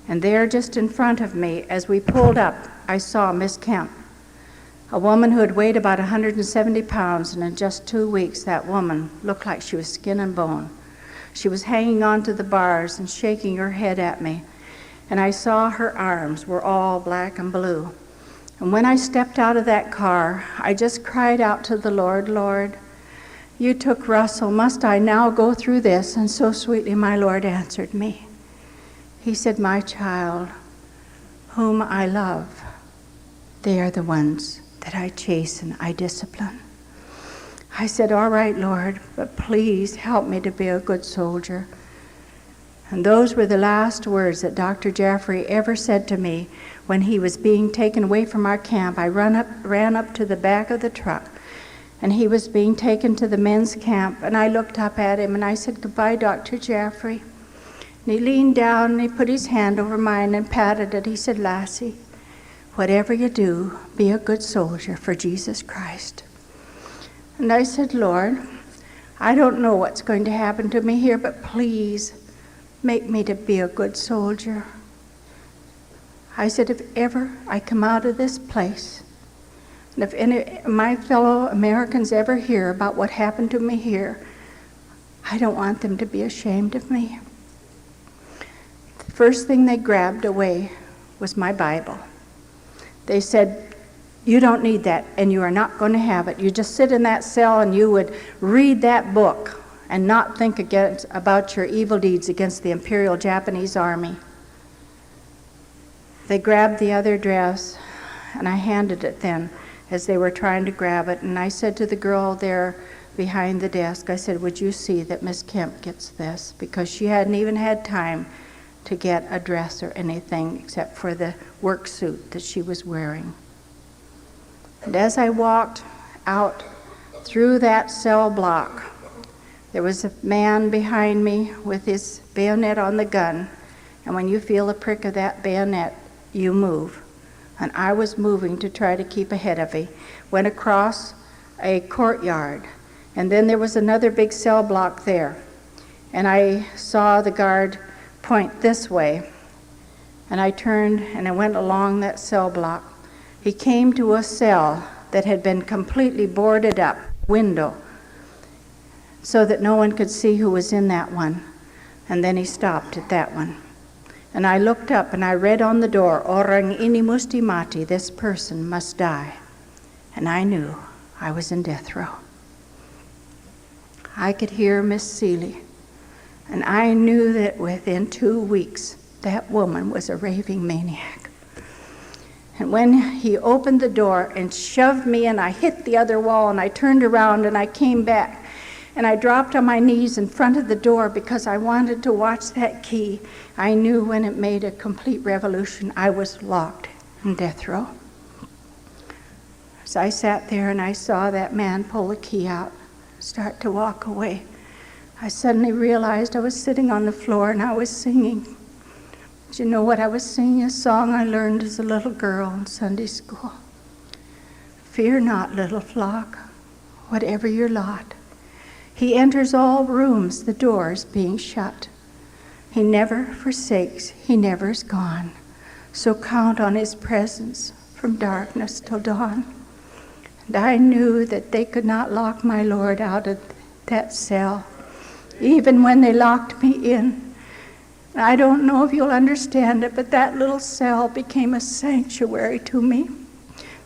And there, just in front of me, as we pulled up, I saw Miss Kemp, a woman who had weighed about 170 pounds, and in just 2 weeks, that woman looked like she was skin and bone. She was hanging onto the bars and shaking her head at me, and I saw her arms were all black and blue. And when I stepped out of that car, I just cried out to the Lord, Lord, you took Russell, must I now go through this? And so sweetly my Lord answered me. He said, my child, whom I love, they are the ones that I chasten, I discipline. I said, all right, Lord, but please help me to be a good soldier. And those were the last words that Dr. Jaffrey ever said to me when he was being taken away from our camp. I ran up to the back of the truck, and he was being taken to the men's camp, and I looked up at him and I said, goodbye, Dr. Jaffrey. And he leaned down and he put his hand over mine and patted it. He said, Lassie, whatever you do, be a good soldier for Jesus Christ. And I said, Lord, I don't know what's going to happen to me here, but please make me to be a good soldier. I said, if ever I come out of this place, and if any of my fellow Americans ever hear about what happened to me here, I don't want them to be ashamed of me. The first thing they grabbed away was my Bible. They said, you don't need that, and you are not going to have it. You just sit in that cell and you would read that book and not think about your evil deeds against the Imperial Japanese Army. They grabbed the other dress, and I handed it then as they were trying to grab it. And I said to the girl there behind the desk, I said, would you see that Miss Kemp gets this? Because she hadn't even had time to get a dress or anything except for the work suit that she was wearing. And as I walked out through that cell block, there was a man behind me with his bayonet on the gun. And when you feel the prick of that bayonet, you move. And I was moving to try to keep ahead of him. Went across a courtyard. And then there was another big cell block there. And I saw the guard point this way. And I turned and I went along that cell block. He came to a cell that had been completely boarded up, window, so that no one could see who was in that one. And then he stopped at that one. And I looked up and I read on the door, Orang ini musti mati, this person must die. And I knew I was in death row. I could hear Miss Seeley, and I knew that within 2 weeks, that woman was a raving maniac. And when he opened the door and shoved me and I hit the other wall and I turned around and I came back and I dropped on my knees in front of the door because I wanted to watch that key. I knew when it made a complete revolution, I was locked in death row. As I sat there and I saw that man pull the key out, start to walk away, I suddenly realized I was sitting on the floor and I was singing. Do you know what I was singing? A song I learned as a little girl in Sunday school. Fear not, little flock, whatever your lot. He enters all rooms, the doors being shut. He never forsakes, he never is gone. So count on his presence from darkness till dawn. And I knew that they could not lock my Lord out of that cell, even when they locked me in. I don't know if you'll understand it, but that little cell became a sanctuary to me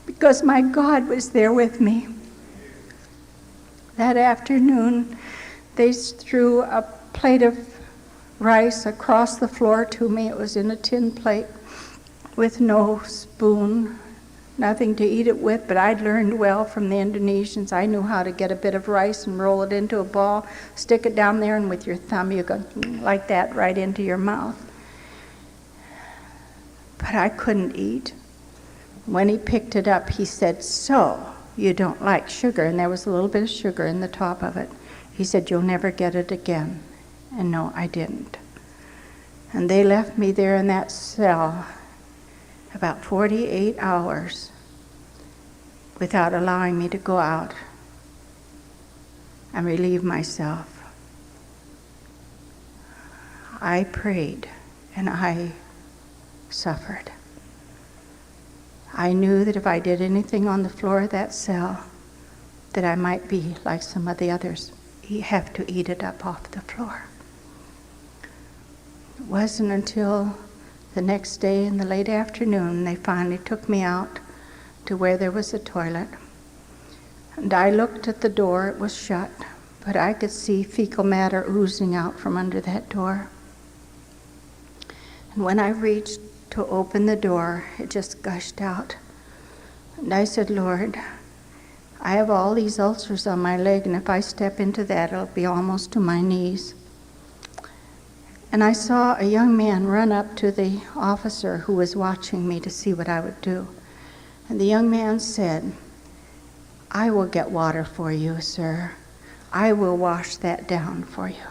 because my God was there with me. That afternoon, they threw a plate of rice across the floor to me. It was in a tin plate with no spoon, nothing to eat it with, but I'd learned well from the Indonesians. I knew how to get a bit of rice and roll it into a ball, stick it down there, and with your thumb you go like that right into your mouth. But I couldn't eat. When he picked it up, he said, "So, you don't like sugar?" And there was a little bit of sugar in the top of it. He said, "You'll never get it again." And no, I didn't. And they left me there in that cell about 48 hours without allowing me to go out and relieve myself. I prayed and I suffered. I knew that if I did anything on the floor of that cell, that I might be like some of the others. You have to eat it up off the floor. It wasn't until the next day in the late afternoon they finally took me out to where there was a toilet. And I looked at the door, it was shut, but I could see fecal matter oozing out from under that door. And when I reached to open the door, it just gushed out. And I said, Lord, I have all these ulcers on my leg, and if I step into that, it'll be almost to my knees. And I saw a young man run up to the officer who was watching me to see what I would do. And the young man said, I will get water for you, sir. I will wash that down for you.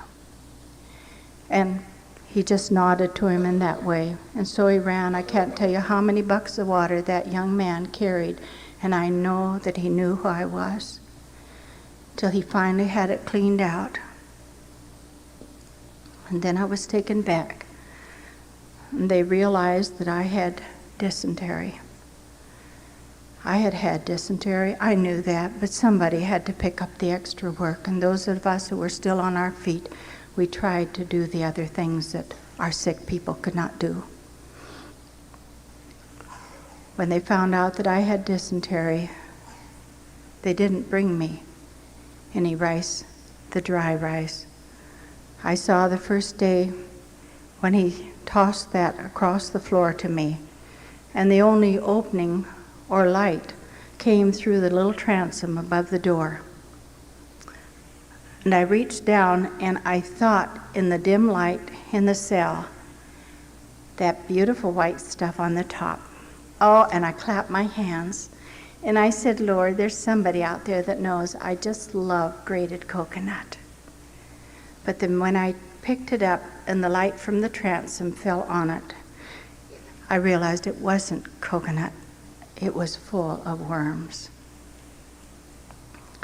And he just nodded to him in that way. And so he ran. I can't tell you how many buckets of water that young man carried. And I know that he knew who I was till he finally had it cleaned out. And then I was taken back. And they realized that I had dysentery. I had had dysentery. I knew that, but somebody had to pick up the extra work. And those of us who were still on our feet, we tried to do the other things that our sick people could not do. When they found out that I had dysentery, they didn't bring me any rice, the dry rice. I saw the first day when he tossed that across the floor to me, and the only opening or light came through the little transom above the door. And I reached down and I thought in the dim light in the cell, that beautiful white stuff on the top. Oh, and I clapped my hands and I said, Lord, there's somebody out there that knows I just love grated coconut. But then when I picked it up and the light from the transom fell on it, I realized it wasn't coconut. It was full of worms.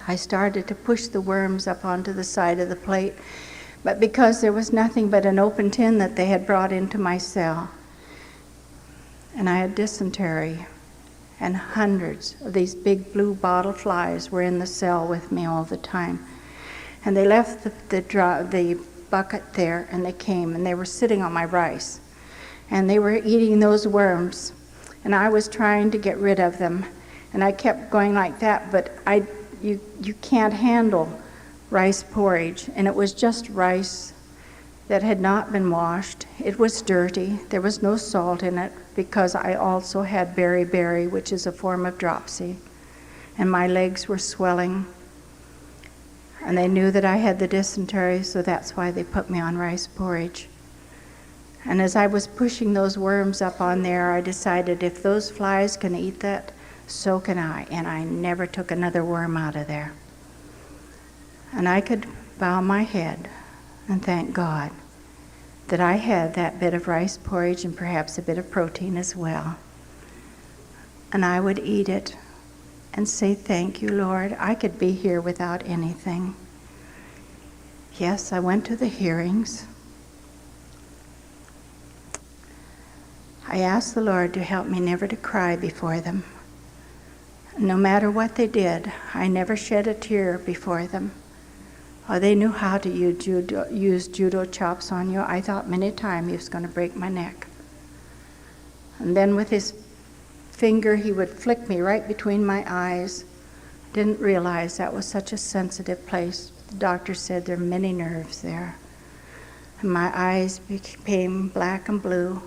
I started to push the worms up onto the side of the plate, but because there was nothing but an open tin that they had brought into my cell, and I had dysentery, and hundreds of these big blue bottle flies were in the cell with me all the time. And they left the bucket there, and they came, and they were sitting on my rice, and they were eating those worms, and I was trying to get rid of them, and I kept going like that, but you can't handle rice porridge, and it was just rice that had not been washed. It was dirty. There was no salt in it because I also had beriberi, which is a form of dropsy, and my legs were swelling. And they knew that I had the dysentery, so that's why they put me on rice porridge. And as I was pushing those worms up on there, I decided if those flies can eat that, so can I. And I never took another worm out of there. And I could bow my head and thank God that I had that bit of rice porridge and perhaps a bit of protein as well. And I would eat it and say, thank you, Lord. I could be here without anything. Yes, I went to the hearings. I asked the Lord to help me never to cry before them. No matter what they did, I never shed a tear before them. Oh, they knew how to use judo chops on you. I thought many times he was going to break my neck. And then with his finger, he would flick me right between my eyes. Didn't realize that was such a sensitive place. The doctor said there are many nerves there. And my eyes became black and blue.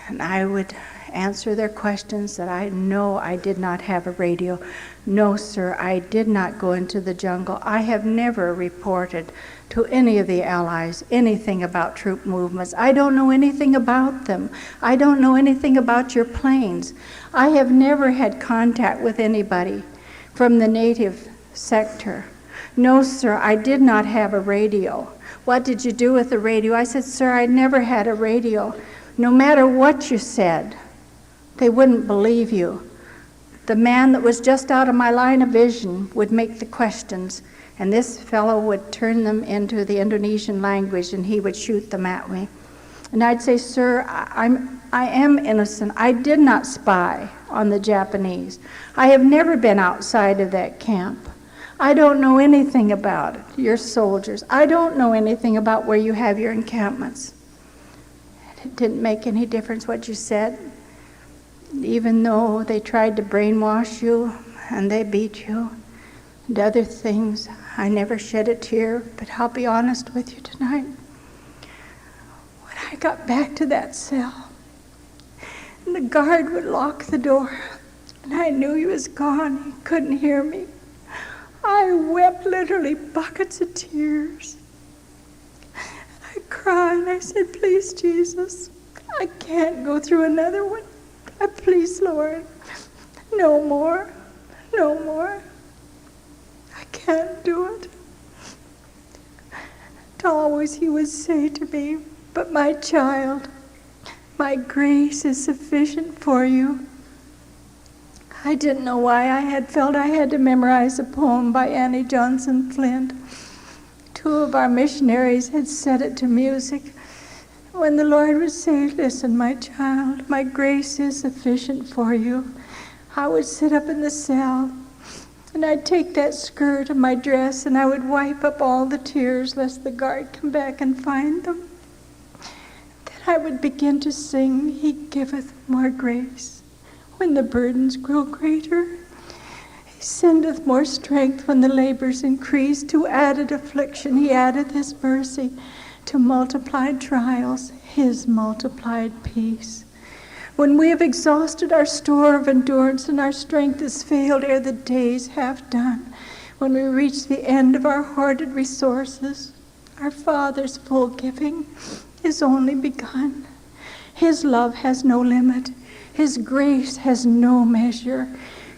And I would answer their questions that I know I did not have a radio. No, sir, I did not go into the jungle. I have never reported to any of the Allies anything about troop movements. I don't know anything about them. I don't know anything about your planes. I have never had contact with anybody from the native sector. No, sir, I did not have a radio. "What did you do with the radio?" I said, "Sir, I never had a radio. No matter what you said, they wouldn't believe you. The man that was just out of my line of vision would make the questions, and this fellow would turn them into the Indonesian language, and he would shoot them at me. And I'd say, "Sir, I am innocent. I did not spy on the Japanese. I have never been outside of that camp. I don't know anything about it, your soldiers. I don't know anything about where you have your encampments." It didn't make any difference what you said. Even though they tried to brainwash you and they beat you and other things, I never shed a tear. But I'll be honest with you tonight. When I got back to that cell, and the guard would lock the door, and I knew he was gone, he couldn't hear me, I wept literally buckets of tears. I cried. I said, "Please, Jesus, I can't go through another one. Please, Lord, no more, no more. I can't do it." And always he would say to me, "But my child, my grace is sufficient for you." I didn't know why I had felt I had to memorize a poem by Annie Johnson Flint. Two of our missionaries had set it to music. When the Lord would say, "Listen, my child, my grace is sufficient for you," I would sit up in the cell, and I'd take that skirt of my dress, and I would wipe up all the tears lest the guard come back and find them. Then I would begin to sing, "He giveth more grace when the burdens grow greater. He sendeth more strength when the labors increase. To added affliction he addeth his mercy. To multiplied trials, his multiplied peace. When we have exhausted our store of endurance and our strength is failed ere the day's half done, when we reach the end of our hoarded resources, our Father's full giving is only begun. His love has no limit. His grace has no measure.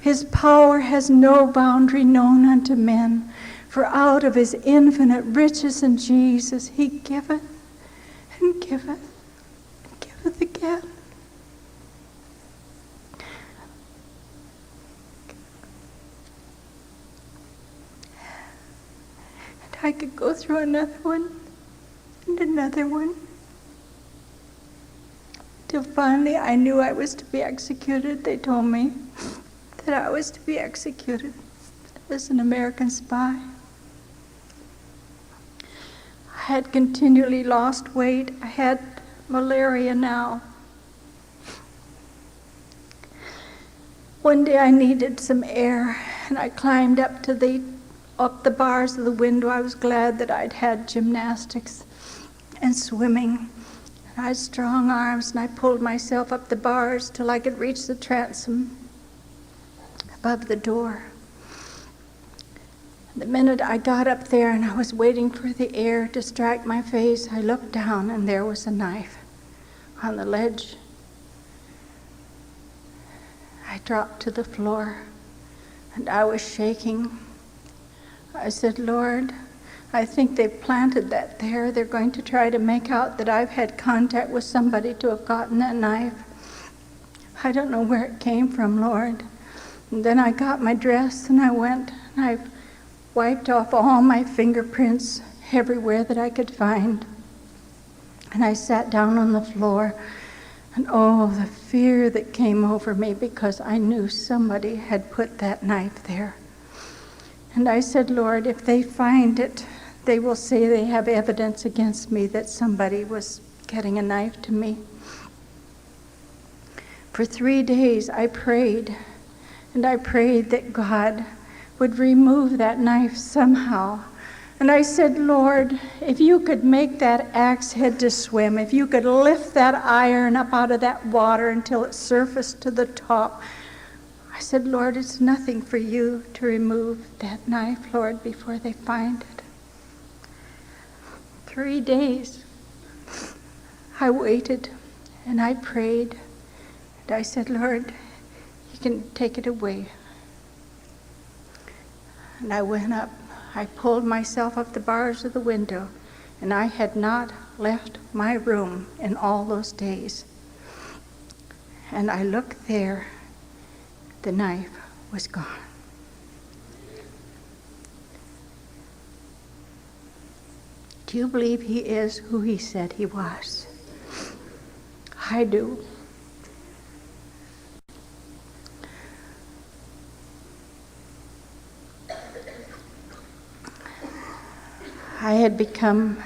His power has no boundary known unto men. For out of his infinite riches in Jesus, he giveth and giveth and giveth again. And I could go through another one and another one, till finally I knew I was to be executed. They told me that I was to be executed as an American spy. I had continually lost weight. I had malaria now. One day I needed some air, and I climbed up the bars of the window. I was glad that I'd had gymnastics and swimming. I had strong arms, and I pulled myself up the bars till I could reach the transom above the door. The minute I got up there and I was waiting for the air to strike my face, I looked down and there was a knife on the ledge. I dropped to the floor and I was shaking. I said, "Lord, I think they've planted that there. They're going to try to make out that I've had contact with somebody to have gotten that knife. I don't know where it came from, Lord." And then I got my dress and I went and I wiped off all my fingerprints everywhere that I could find. And I sat down on the floor, and oh, the fear that came over me because I knew somebody had put that knife there. And I said, "Lord, if they find it, they will say they have evidence against me that somebody was getting a knife to me." For 3 days I prayed, and I prayed that God would remove that knife somehow. And I said, "Lord, if you could make that axe head to swim, if you could lift that iron up out of that water until it surfaced to the top," I said, "Lord, it's nothing for you to remove that knife, Lord, before they find it." 3 days I waited and I prayed. And I said, "Lord, you can take it away." And I went up. I pulled myself up the bars of the window, and I had not left my room in all those days. And I looked there, the knife was gone. Do you believe he is who he said he was? I do. I had become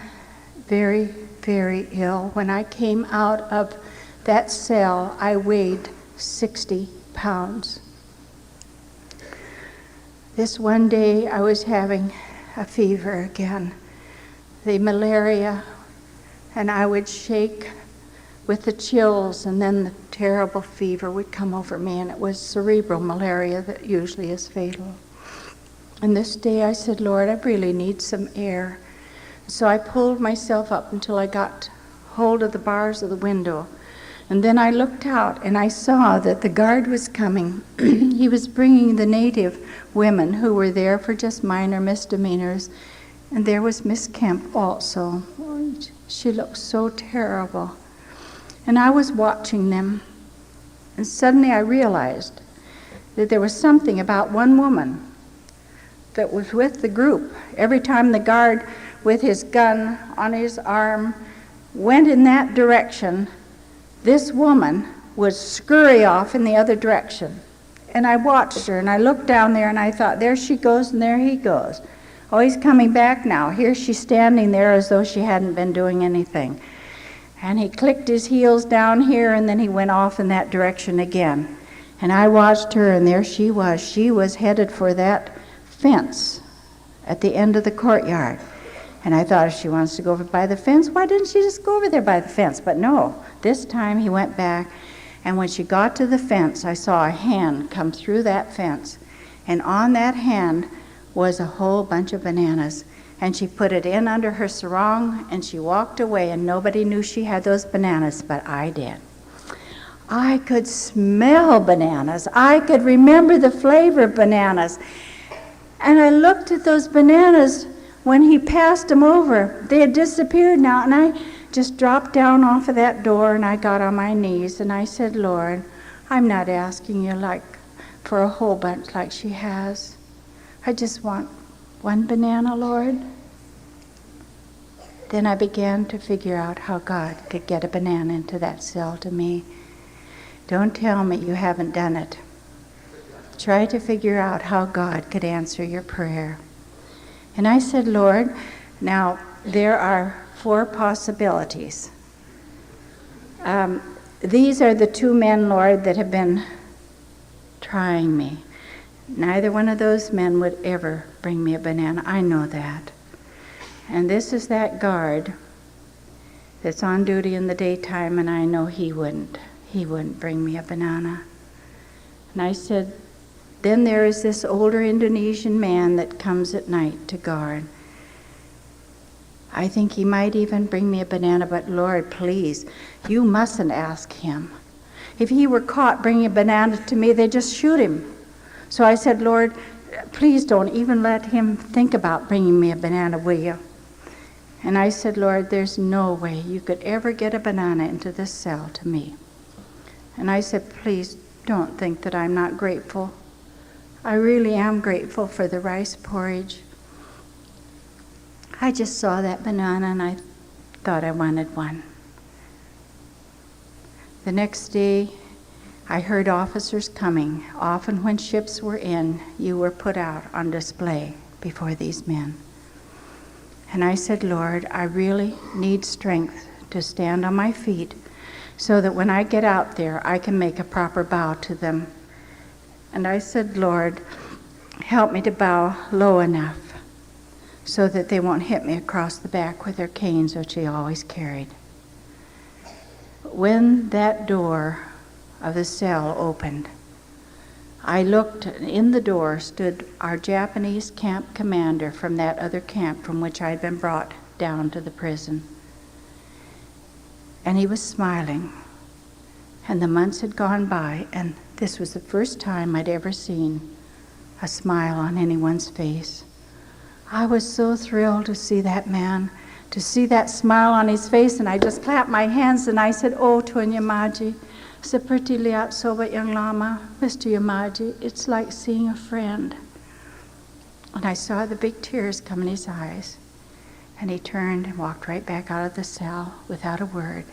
very, very ill. When I came out of that cell, I weighed 60 pounds. This one day, I was having a fever again, the malaria, and I would shake with the chills, and then the terrible fever would come over me, and it was cerebral malaria that usually is fatal. And this day I said, Lord, I really need some air. So I pulled myself up until I got hold of the bars of the window. And then I looked out and I saw that the guard was coming. He was bringing the native women who were there for just minor misdemeanors. And there was Miss Kemp also. She looked so terrible. And I was watching them. And suddenly I realized that there was something about one woman that was with the group. Every time the guard with his gun on his arm went in that direction, this woman would scurry off in the other direction. And I watched her, and I looked down there, and I thought, there she goes, and there he goes. Oh, he's coming back now. Here she's standing there as though she hadn't been doing anything. And he clicked his heels down here, and then he went off in that direction again. And I watched her, and there she was. She was headed for that fence at the end of the courtyard. And I thought, if she wants to go over by the fence, why didn't she just go over there by the fence? But no, this time he went back, and when she got to the fence, I saw a hand come through that fence, and on that hand was a whole bunch of bananas. And she put it in under her sarong, and she walked away, and nobody knew she had those bananas, but I did. I could smell bananas. I could remember the flavor of bananas. And I looked at those bananas when he passed them over. They had disappeared now, and I just dropped down off of that door, and I got on my knees, and I said, Lord, I'm not asking you for a whole bunch like she has. I just want one banana, Lord. Then I began to figure out how God could get a banana into that cell to me. Don't tell me you haven't done it. Try to figure out how God could answer your prayer. And I said, Lord, now there are 4 possibilities. These are the 2 men, Lord, that have been trying me. Neither one of those men would ever bring me a banana. I know that. And this is that guard that's on duty in the daytime, and I know he wouldn't. He wouldn't bring me a banana. And I said, then there is this older Indonesian man that comes at night to guard. I think he might even bring me a banana, but Lord, please, you mustn't ask him. If he were caught bringing a banana to me, they'd just shoot him. So I said, Lord, please don't even let him think about bringing me a banana, will you? And I said, Lord, there's no way you could ever get a banana into this cell to me. And I said, please don't think that I'm not grateful. I really am grateful for the rice porridge. I just saw that banana and I thought I wanted one. The next day, I heard officers coming. Often when ships were in, you were put out on display before these men. And I said, Lord, I really need strength to stand on my feet so that when I get out there, I can make a proper bow to them. And I said, Lord, help me to bow low enough so that they won't hit me across the back with their canes, which they always carried. When that door of the cell opened, I looked, and in the door stood our Japanese camp commander from that other camp from which I had been brought down to the prison. And he was smiling. And the months had gone by, and this was the first time I'd ever seen a smile on anyone's face. I was so thrilled to see that man to see that smile on his face, and I just clapped my hands and I said, "Oh, Tunya Maji, seperti lihat sobat yang lama, Mr. Yamaji, it's like seeing a friend." And I saw the big tears come in his eyes, and he turned and walked right back out of the cell without a word.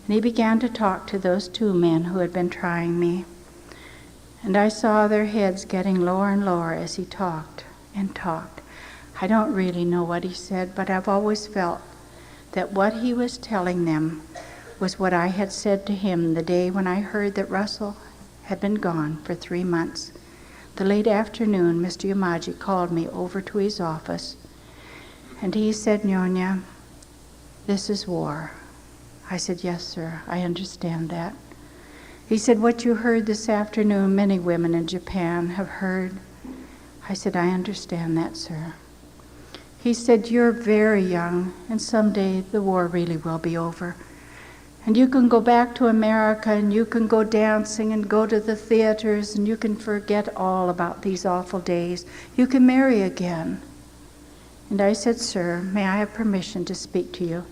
And he began to talk to those two men who had been trying me. And I saw their heads getting lower and lower as he talked and talked. I don't really know what he said, but I've always felt that what he was telling them was what I had said to him the day when I heard that Russell had been gone for 3 months. The late afternoon, Mr. Yamaji called me over to his office, and he said, "Nyonya, this is war." I said, "Yes, sir, I understand that." He said, "What you heard this afternoon, many women in Japan have heard." I said, "I understand that, sir." He said, "You're very young, and someday the war really will be over. And you can go back to America, and you can go dancing and go to the theaters, and you can forget all about these awful days. You can marry again." And I said, "Sir, may I have permission to speak to you?"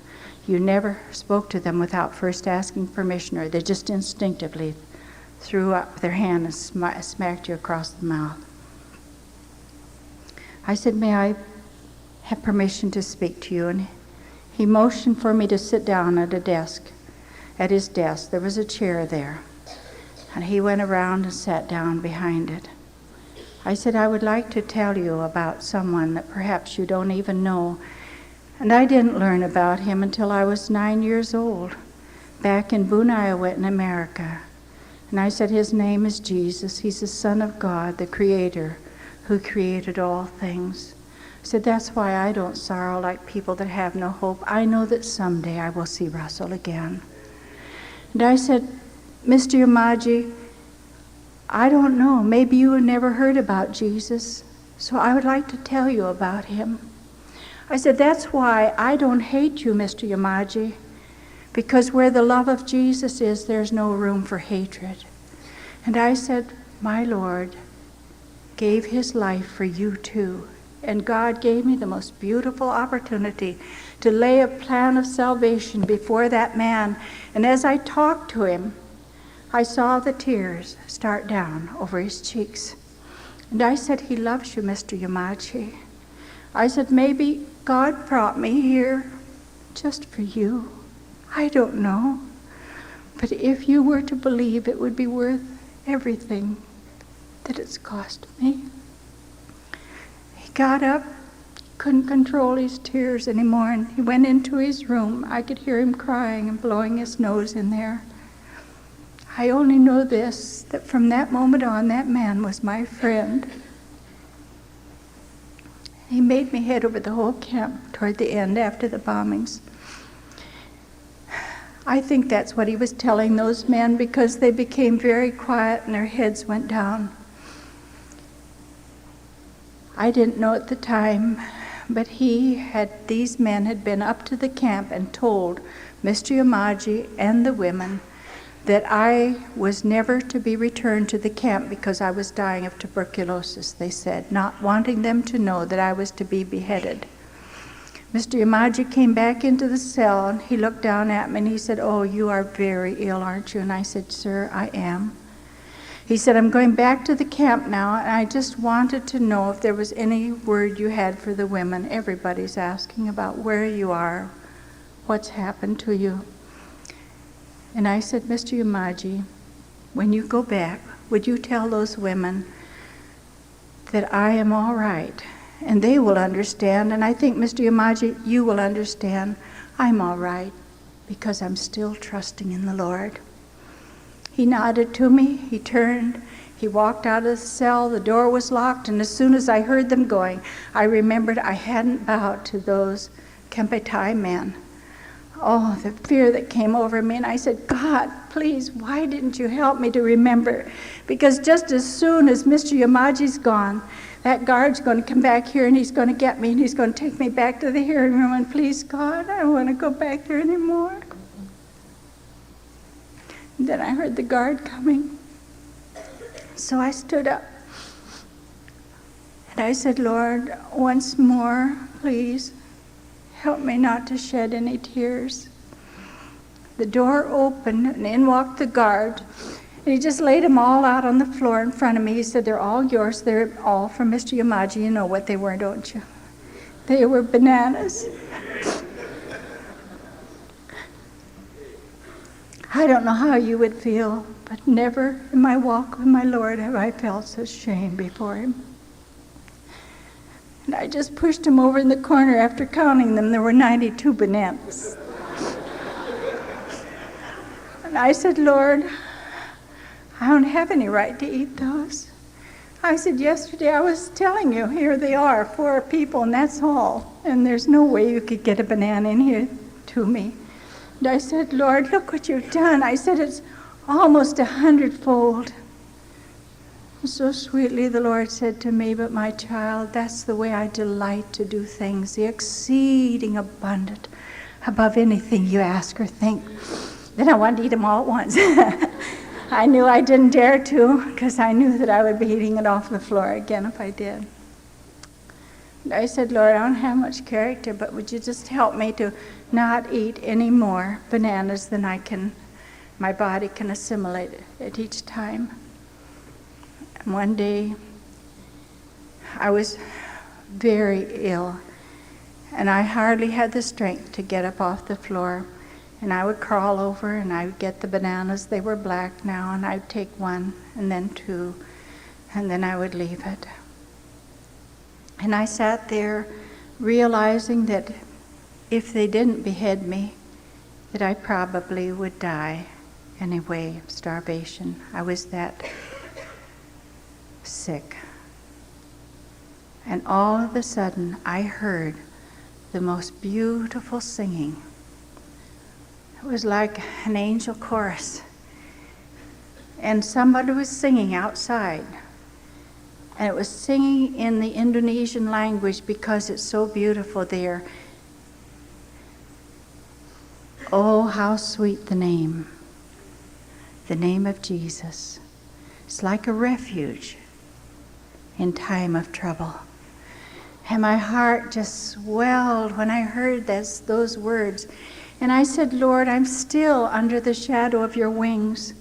You never spoke to them without first asking permission, or they just instinctively threw up their hand and smacked you across the mouth. I said, "May I have permission to speak to you?" And he motioned for me to sit down at a desk. At his desk, there was a chair there, and he went around and sat down behind it. I said, "I would like to tell you about someone that perhaps you don't even know. And I didn't learn about him until I was 9 years old, back in Bunaiawet in America." And I said, "His name is Jesus. He's the Son of God, the Creator, who created all things." I said, "That's why I don't sorrow like people that have no hope. I know that someday I will see Russell again." And I said, "Mr. Yamaji, I don't know. Maybe you have never heard about Jesus, so I would like to tell you about him." I said, "That's why I don't hate you, Mr. Yamaji, because where the love of Jesus is, there's no room for hatred." And I said, "My Lord gave his life for you too, and God gave me the most beautiful opportunity to lay a plan of salvation before that man. And as I talked to him, I saw the tears start down over his cheeks. And I said, 'He loves you, Mr. Yamaji.' I said, 'Maybe God brought me here just for you. I don't know. But if you were to believe, it would be worth everything that it's cost me.'" He got up, couldn't control his tears anymore, and he went into his room. I could hear him crying and blowing his nose in there. I only know this, that from that moment on, that man was my friend. He made me head over the whole camp toward the end after the bombings. I think that's what he was telling those men, because they became very quiet and their heads went down. I didn't know at the time, but these men had been up to the camp and told Mr. Yamaji and the women that I was never to be returned to the camp because I was dying of tuberculosis, they said, not wanting them to know that I was to be beheaded. Mr. Yamaji came back into the cell, and he looked down at me and he said, "Oh, you are very ill, aren't you?" And I said, "Sir, I am." He said, "I'm going back to the camp now, and I just wanted to know if there was any word you had for the women. Everybody's asking about where you are, what's happened to you." And I said, "Mr. Yamaji, when you go back, would you tell those women that I am all right? And they will understand, and I think, Mr. Yamaji, you will understand, I'm all right because I'm still trusting in the Lord." He nodded to me, he turned, he walked out of the cell, the door was locked, and as soon as I heard them going, I remembered I hadn't bowed to those Kempetai men. Oh, the fear that came over me, and I said, "God, please, why didn't you help me to remember?" Because just as soon as Mr. Yamaji's gone, that guard's going to come back here and he's going to get me and he's going to take me back to the hearing room, and please, God, I don't want to go back there anymore. And then I heard the guard coming. So I stood up and I said, "Lord, once more, please help me not to shed any tears. The door opened, and in walked the guard. And he just laid them all out on the floor in front of me. He said, "They're all yours. They're all from Mr. Yamaji. You know what they were, don't you?" They were bananas. I don't know how you would feel, but never in my walk with my Lord have I felt such shame before him. And I just pushed him over in the corner. After counting them, there were 92 bananas. And I said, "Lord, I don't have any right to eat those." I said, "Yesterday I was telling you, here they are, 4 people, and that's all. And there's no way you could get a banana in here to me." And I said, "Lord, look what you've done." I said, "It's almost 100-fold. So sweetly the Lord said to me, "But my child, that's the way I delight to do things, the exceeding abundant, above anything you ask or think." Then I wanted to eat them all at once. I knew I didn't dare to, because I knew that I would be eating it off the floor again if I did. And I said, "Lord, I don't have much character, but would you just help me to not eat any more bananas than my body can assimilate at each time?" And one day, I was very ill, and I hardly had the strength to get up off the floor. And I would crawl over and I would get the bananas. They were black now, and I'd take 1 and then 2, and then I would leave it. And I sat there realizing that if they didn't behead me, that I probably would die anyway of starvation. I was that sick. And all of a sudden, I heard the most beautiful singing. It was like an angel chorus. And somebody was singing outside. And it was singing in the Indonesian language because it's so beautiful there. Oh, how sweet the name of Jesus. It's like a refuge in time of trouble. And my heart just swelled when I heard those words. And I said, "Lord, I'm still under the shadow of your wings."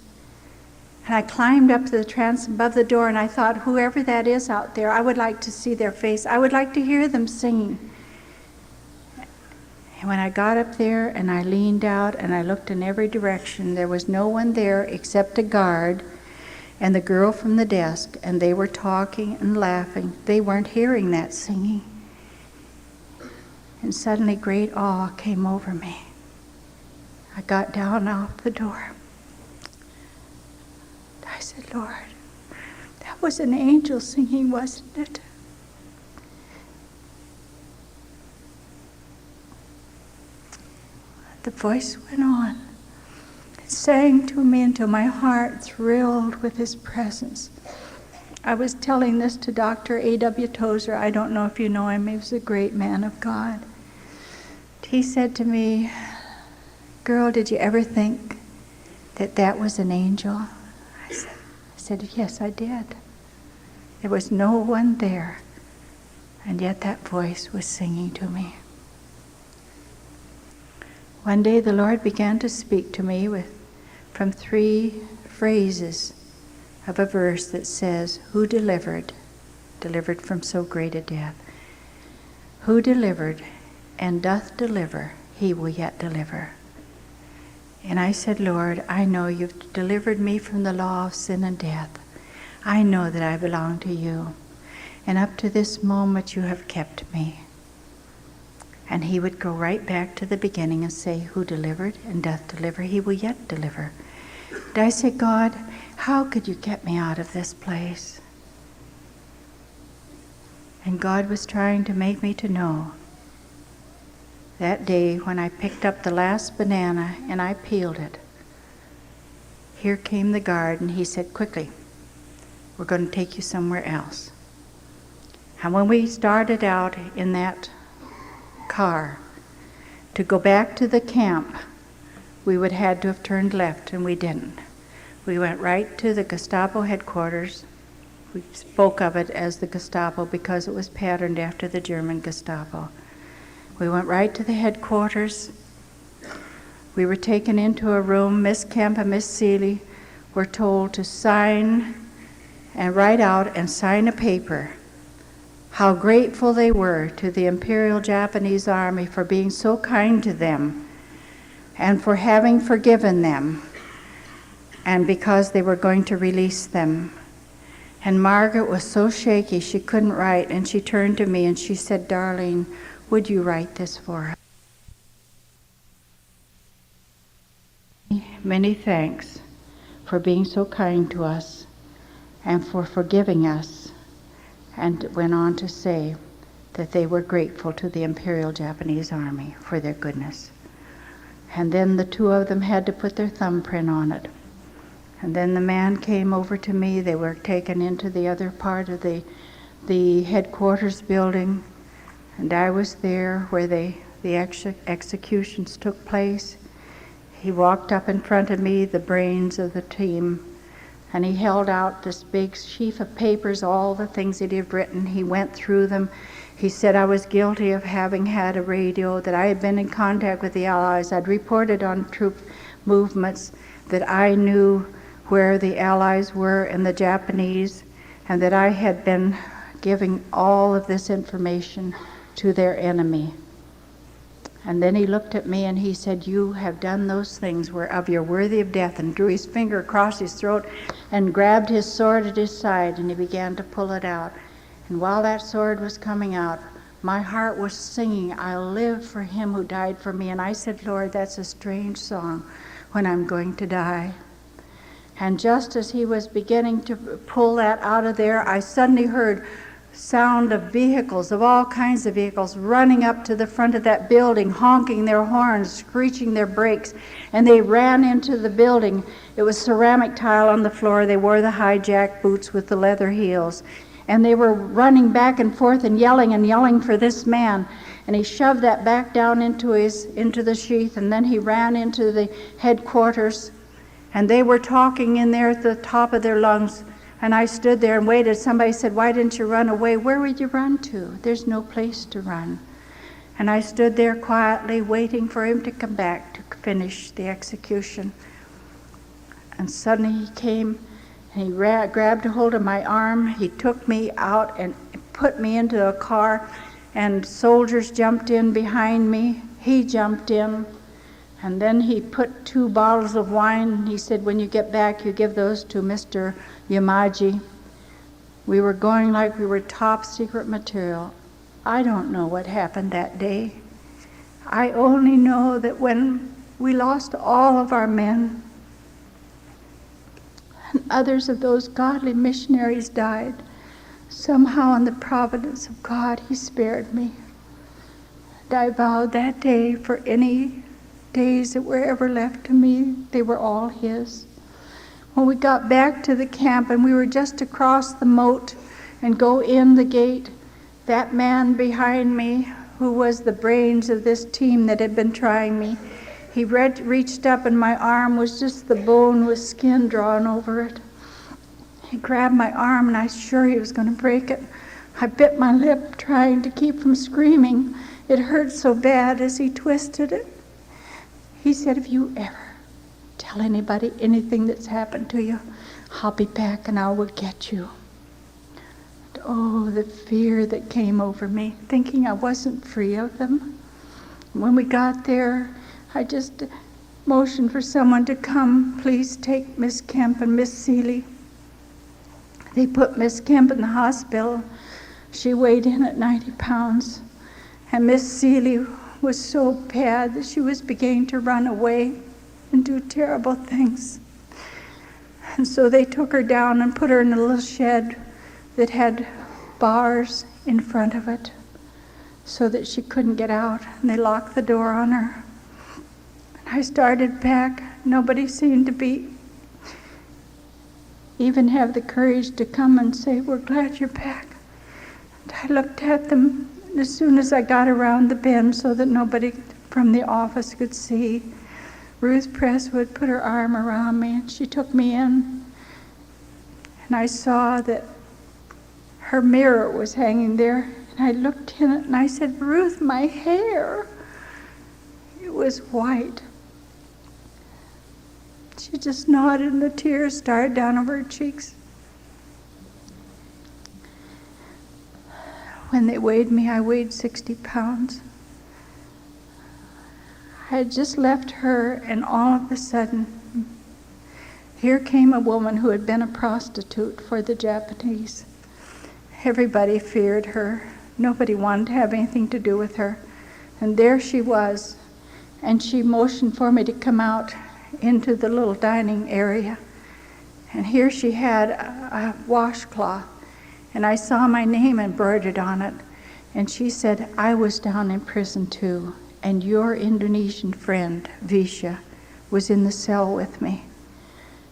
And I climbed up to the transom above the door, and I thought, whoever that is out there, I would like to see their face. I would like to hear them singing. And when I got up there and I leaned out and I looked in every direction, there was no one there except a guard and the girl from the desk, and they were talking and laughing. They weren't hearing that singing. And suddenly great awe came over me. I got down off the door. I said, "Lord, that was an angel singing, wasn't it?" The voice went on. It sang to me until my heart thrilled with his presence. I was telling this to Dr. A.W. Tozer. I don't know if you know him. He was a great man of God. He said to me, "Girl, did you ever think that was an angel?" I said, "Yes, I did." There was no one there, and yet that voice was singing to me. One day the Lord began to speak to me from 3 phrases of a verse that says, "Who delivered from so great a death. Who delivered and doth deliver, he will yet deliver." And I said, "Lord, I know you've delivered me from the law of sin and death. I know that I belong to you. And up to this moment you have kept me." And he would go right back to the beginning and say, "Who delivered and doth deliver, he will yet deliver." And I said, "God, how could you get me out of this place?" And God was trying to make me to know. That day when I picked up the last banana and I peeled it, here came the guard and he said, "Quickly, we're going to take you somewhere else." And when we started out in that car to go back to the camp, we would had to have turned left, and we didn't. We went right to the Gestapo headquarters. We spoke of it as the Gestapo because it was patterned after the German Gestapo. We went right to the headquarters. We were taken into a room. Miss Kemp and Miss Seeley were told to sign and write out and sign a paper how grateful they were to the Imperial Japanese Army for being so kind to them and for having forgiven them, and because they were going to release them. And Margaret was so shaky she couldn't write, and she turned to me and she said, "Darlene, would you write this for us?" Many thanks for being so kind to us and for forgiving us, and went on to say that they were grateful to the Imperial Japanese Army for their goodness. And then the two of them had to put their thumbprint on it. And then the man came over to me. They were taken into the other part of the headquarters building, and I was there where the executions took place. He walked up in front of me, the brains of the team, and he held out this big sheaf of papers, all the things that he had written. He went through them. He said I was guilty of having had a radio, that I had been in contact with the Allies. I'd reported on troop movements, that I knew where the Allies were and the Japanese, and that I had been giving all of this information to their enemy. And then he looked at me and he said, "You have done those things whereof you're worthy of death," and drew his finger across his throat and grabbed his sword at his side, and he began to pull it out. And while that sword was coming out, my heart was singing, "I'll live for him who died for me." And I said, "Lord, that's a strange song when I'm going to die." And just as he was beginning to pull that out of there, I suddenly heard sound of vehicles, of all kinds of vehicles, running up to the front of that building, honking their horns, screeching their brakes, and they ran into the building. It was ceramic tile on the floor. They wore the high jack boots with the leather heels, and they were running back and forth and yelling for this man. And he shoved that back down into the sheath, and then he ran into the headquarters, and they were talking in there at the top of their lungs. And I stood there and waited. Somebody said, "Why didn't you run away?" "Where would you run to? There's no place to run." And I stood there quietly waiting for him to come back to finish the execution. And suddenly he came and he grabbed a hold of my arm. He took me out and put me into a car, and soldiers jumped in behind me. He jumped in. And then he put 2 bottles of wine, and he said, "When you get back, you give those to Mr. Yamaji." We were going like we were top secret material. I don't know what happened that day. I only know that when we lost all of our men, and others of those godly missionaries died, somehow in the providence of God, he spared me. And I vowed that day, for any days that were ever left to me, they were all his. When we got back to the camp and we were just to cross the moat and go in the gate, that man behind me, who was the brains of this team that had been trying me, he reached up and my arm was just the bone with skin drawn over it. He grabbed my arm and I was sure he was going to break it. I bit my lip trying to keep from screaming. It hurt so bad as he twisted it. He said, "If you ever tell anybody anything that's happened to you, I'll be back and I will get you." And oh, the fear that came over me, thinking I wasn't free of them. When we got there, I just motioned for someone to come. "Please take Miss Kemp and Miss Seeley." They put Miss Kemp in the hospital. She weighed in at 90 pounds. And Miss Seeley was so bad that she was beginning to run away and do terrible things. And so they took her down and put her in a little shed that had bars in front of it so that she couldn't get out, and they locked the door on her. And I started back. Nobody seemed to even have the courage to come and say, "We're glad you're back." And I looked at them, and as soon as I got around the bend so that nobody from the office could see, Ruth Presswood put her arm around me and she took me in. And I saw that her mirror was hanging there And I looked in it and I said, Ruth, my hair. It was white. She just nodded and the tears started down over her cheeks. When they weighed me, I weighed 60 pounds. I had just left her, and all of a sudden, here came a woman who had been a prostitute for the Japanese. Everybody feared her. Nobody wanted to have anything to do with her. And there she was, and she motioned for me to come out into the little dining area. And here she had a washcloth, and I saw my name embroidered on it. And she said, I was down in prison too, and your Indonesian friend, Visha, was in the cell with me.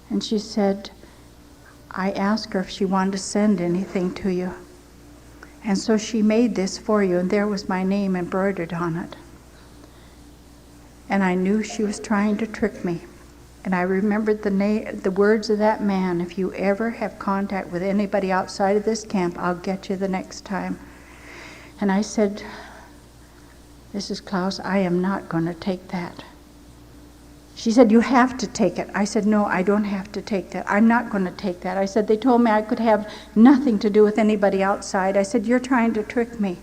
And she said, I asked her if she wanted to send anything to you. And so she made this for you, and there was my name embroidered on it. And I knew she was trying to trick me. And I remembered the words of that man, if you ever have contact with anybody outside of this camp, I'll get you the next time. And I said, Mrs. Klaus, I am not going to take that. She said, you have to take it. I said, no, I don't have to take that. I'm not going to take that. I said, they told me I could have nothing to do with anybody outside. I said, you're trying to trick me.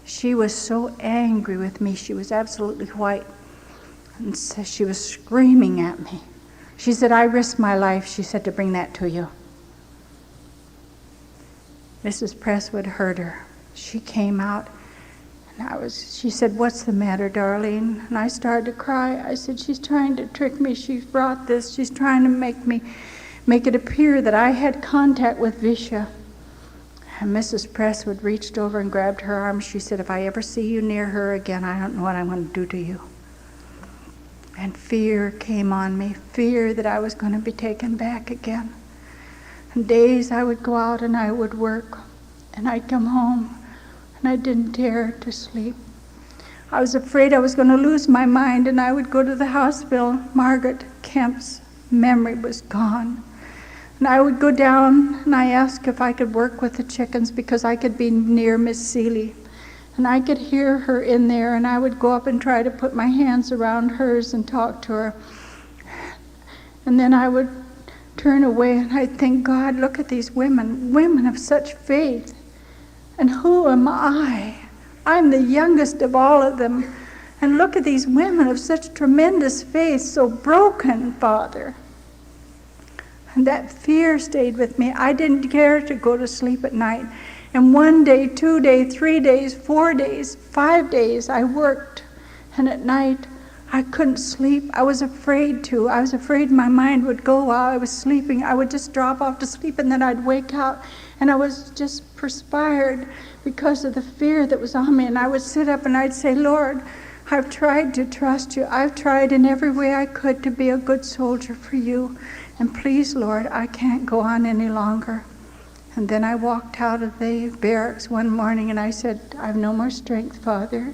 She was so angry with me. She was absolutely white. And so she was screaming at me. She said, I risked my life, she said, to bring that to you. Mrs. Presswood heard her. She came out, and she said, what's the matter, Darlene? And I started to cry. I said, she's trying to trick me. She's brought this. She's trying to make it appear that I had contact with Visha. And Mrs. Presswood reached over and grabbed her arm. She said, if I ever see you near her again, I don't know what I'm going to do to you. And fear came on me, fear that I was going to be taken back again. And days I would go out and I would work, and I'd come home, and I didn't dare to sleep. I was afraid I was going to lose my mind, and I would go to the hospital. Margaret Kemp's memory was gone. And I would go down, and I asked if I could work with the chickens because I could be near Miss Seeley. And I could hear her in there, and I would go up and try to put my hands around hers and talk to her. And then I would turn away, and I'd think, God, look at these women of such faith. And who am I? I'm the youngest of all of them. And look at these women of such tremendous faith, so broken, Father. And that fear stayed with me. I didn't care to go to sleep at night. And 1 day, 2 days, 3 days, 4 days, 5 days, I worked. And at night, I couldn't sleep. I was afraid to. I was afraid my mind would go while I was sleeping. I would just drop off to sleep, and then I'd wake up. And I was just perspired because of the fear that was on me. And I would sit up and I'd say, Lord, I've tried to trust you. I've tried in every way I could to be a good soldier for you. And please, Lord, I can't go on any longer. And then I walked out of the barracks one morning and I said, I've no more strength, Father.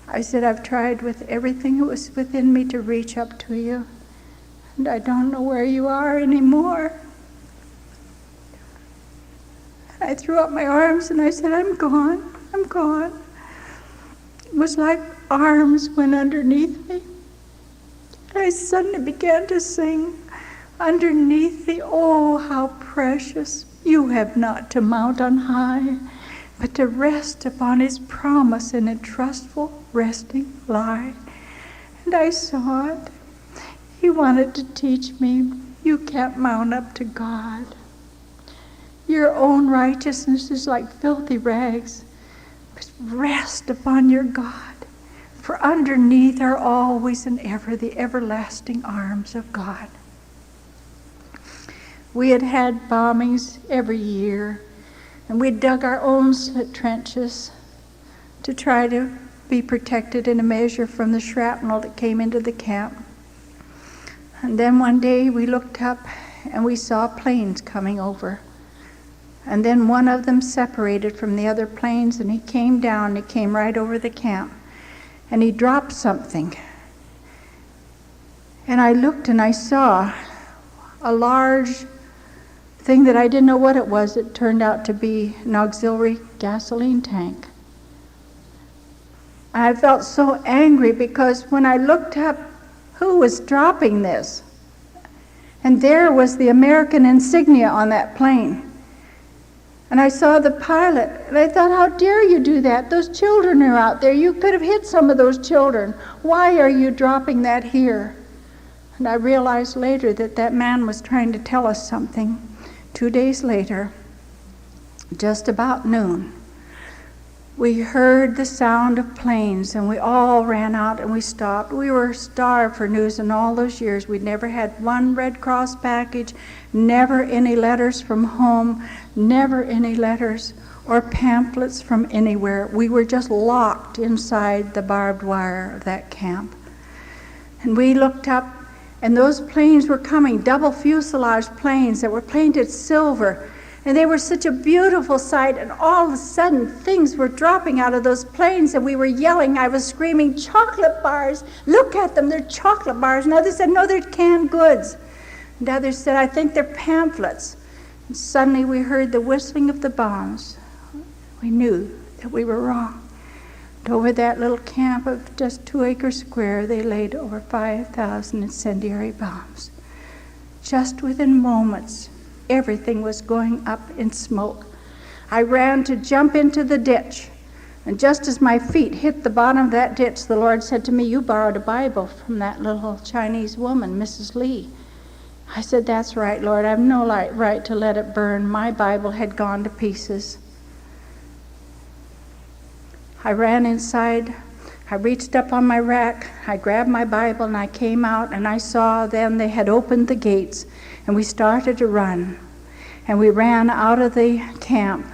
I said, I've tried with everything that was within me to reach up to you. And I don't know where you are anymore. I threw up my arms and I said, I'm gone. I'm gone. It was like arms went underneath me. I suddenly began to sing, underneath thee, oh, how precious. You have not to mount on high, but to rest upon his promise in a trustful, resting lie. And I saw it. He wanted to teach me, you can't mount up to God. Your own righteousness is like filthy rags, but rest upon your God. For underneath are always and ever the everlasting arms of God. We had had bombings every year, and we dug our own slit trenches to try to be protected in a measure from the shrapnel that came into the camp. And then one day we looked up and we saw planes coming over. And then one of them separated from the other planes, and he came down, he came right over the camp, and he dropped something. And I looked and I saw a large thing that I didn't know what it was. It turned out to be an auxiliary gasoline tank. I felt so angry because when I looked up who was dropping this, and there was the American insignia on that plane. And I saw the pilot, and I thought, how dare you do that? Those children are out there. You could have hit some of those children. Why are you dropping that here? And I realized later that that man was trying to tell us something. 2 days later, just about noon, we heard the sound of planes, and we all ran out and we stopped. We were starved for news in all those years. We'd never had one Red Cross package, never any letters from home, never any letters or pamphlets from anywhere. We were just locked inside the barbed wire of that camp. And we looked up, and those planes were coming, double fuselage planes that were painted silver. And they were such a beautiful sight, and all of a sudden things were dropping out of those planes, and we were yelling. I was screaming, chocolate bars, look at them, they're chocolate bars. And others said, no, they're canned goods. And others said, I think they're pamphlets. And suddenly we heard the whistling of the bombs. We knew that we were wrong. And over that little camp of just 2 acre square, they laid over 5,000 incendiary bombs. Just within moments, everything was going up in smoke. I ran to jump into the ditch, and just as my feet hit the bottom of that ditch, the Lord said to me, you borrowed a Bible from that little Chinese woman, Mrs. Lee. I said, that's right, Lord, I have no right to let it burn. My Bible had gone to pieces. I ran inside. I reached up on my rack. I grabbed my Bible, and I came out, and I saw then they had opened the gates, and we started to run. And we ran out of the camp.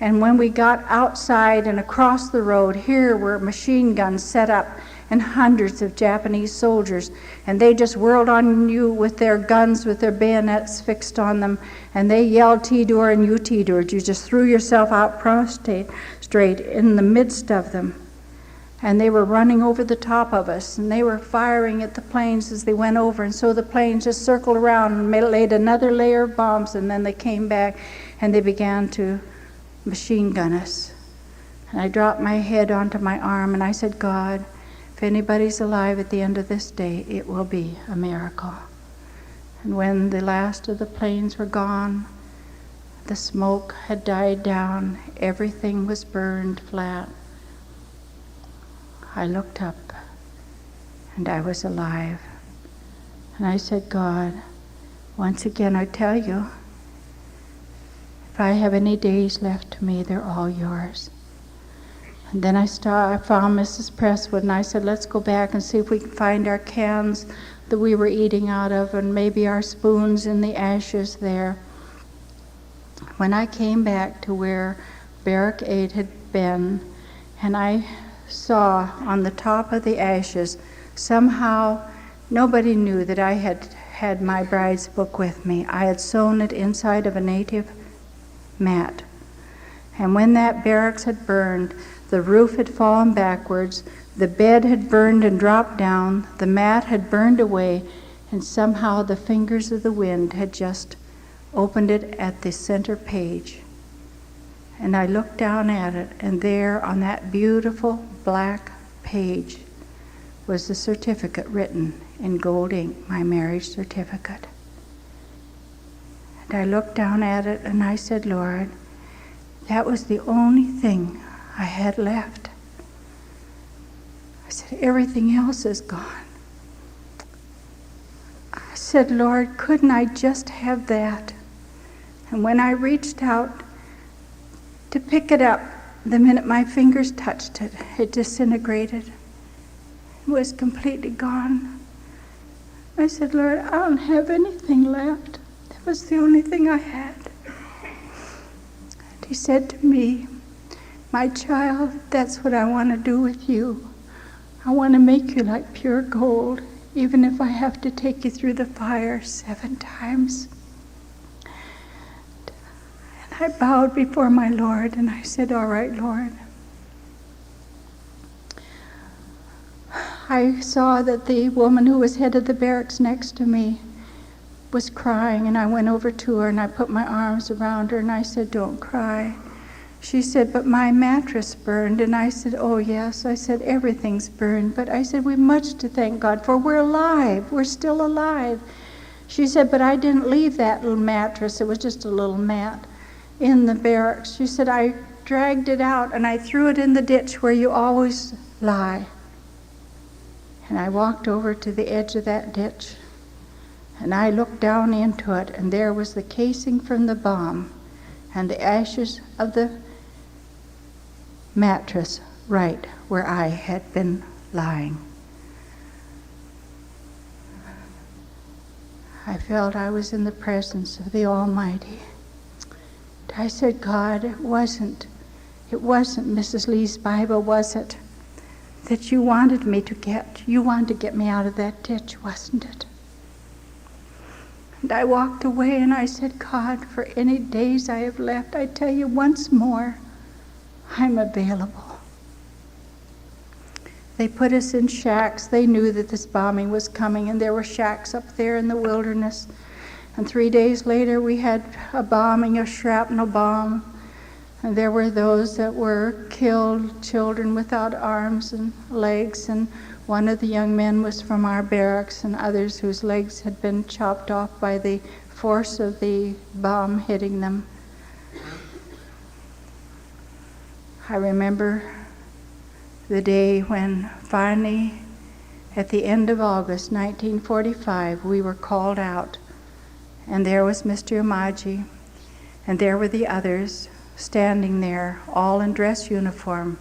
And when we got outside and across the road, here were machine guns set up and hundreds of Japanese soldiers. And they just whirled on you with their guns, with their bayonets fixed on them. And they yelled T-dur and you T-dur. You just threw yourself out prostrate in the midst of them. And they were running over the top of us, and they were firing at the planes as they went over. And so the planes just circled around and laid another layer of bombs, and then they came back and they began to machine gun us. And I dropped my head onto my arm, and I said, God, if anybody's alive at the end of this day, it will be a miracle. And when the last of the planes were gone, the smoke had died down, everything was burned flat. I looked up, and I was alive. And I said, God, once again I tell you, if I have any days left to me, they're all yours. And then I found Mrs. Presswood, and I said, let's go back and see if we can find our cans that we were eating out of, and maybe our spoons in the ashes there. When I came back to where Barrack 8 had been, and I saw on the top of the ashes, somehow nobody knew that I had my bride's book with me. I had sewn it inside of a native mat. And when that barracks had burned, the roof had fallen backwards, the bed had burned and dropped down, the mat had burned away, and somehow the fingers of the wind had just opened it at the center page. And I looked down at it, and there on that beautiful black page was the certificate written in gold ink, my marriage certificate. And I looked down at it, and I said, Lord, that was the only thing I had left. I said, everything else is gone. I said, Lord, couldn't I just have that? And when I reached out to pick it up, the minute my fingers touched it, it disintegrated. It was completely gone. I said, Lord, I don't have anything left. That was the only thing I had. And he said to me, my child, that's what I want to do with you. I want to make you like pure gold, even if I have to take you through the fire 7 times. I bowed before my Lord, and I said, all right, Lord. I saw that the woman who was head of the barracks next to me was crying, and I went over to her and I put my arms around her and I said, "Don't cry." She said, "But my mattress burned." And I said, "Oh yes." I said, "Everything's burned." But I said, "We've much to thank God for. We're alive. We're still alive." She said, "But I didn't leave that little mattress." It was just a little mat in the barracks. She said, "I dragged it out and I threw it in the ditch where you always lie." And I walked over to the edge of that ditch and I looked down into it, and there was the casing from the bomb and the ashes of the mattress right where I had been lying. I felt I was in the presence of the Almighty. I said, "God, it wasn't Mrs. Lee's Bible, was it, that you wanted me to get? You wanted to get me out of that ditch, wasn't it?" And I walked away and I said, "God, for any days I have left, I tell you once more, I'm available." They put us in shacks. They knew that this bombing was coming, and there were shacks up there in the wilderness. And 3 days later, we had a bombing, a shrapnel bomb. And there were those that were killed, children without arms and legs. And one of the young men was from our barracks, and others whose legs had been chopped off by the force of the bomb hitting them. I remember the day when finally, at the end of August 1945, we were called out. And there was Mr. Umaji, and there were the others standing there, all in dress uniform.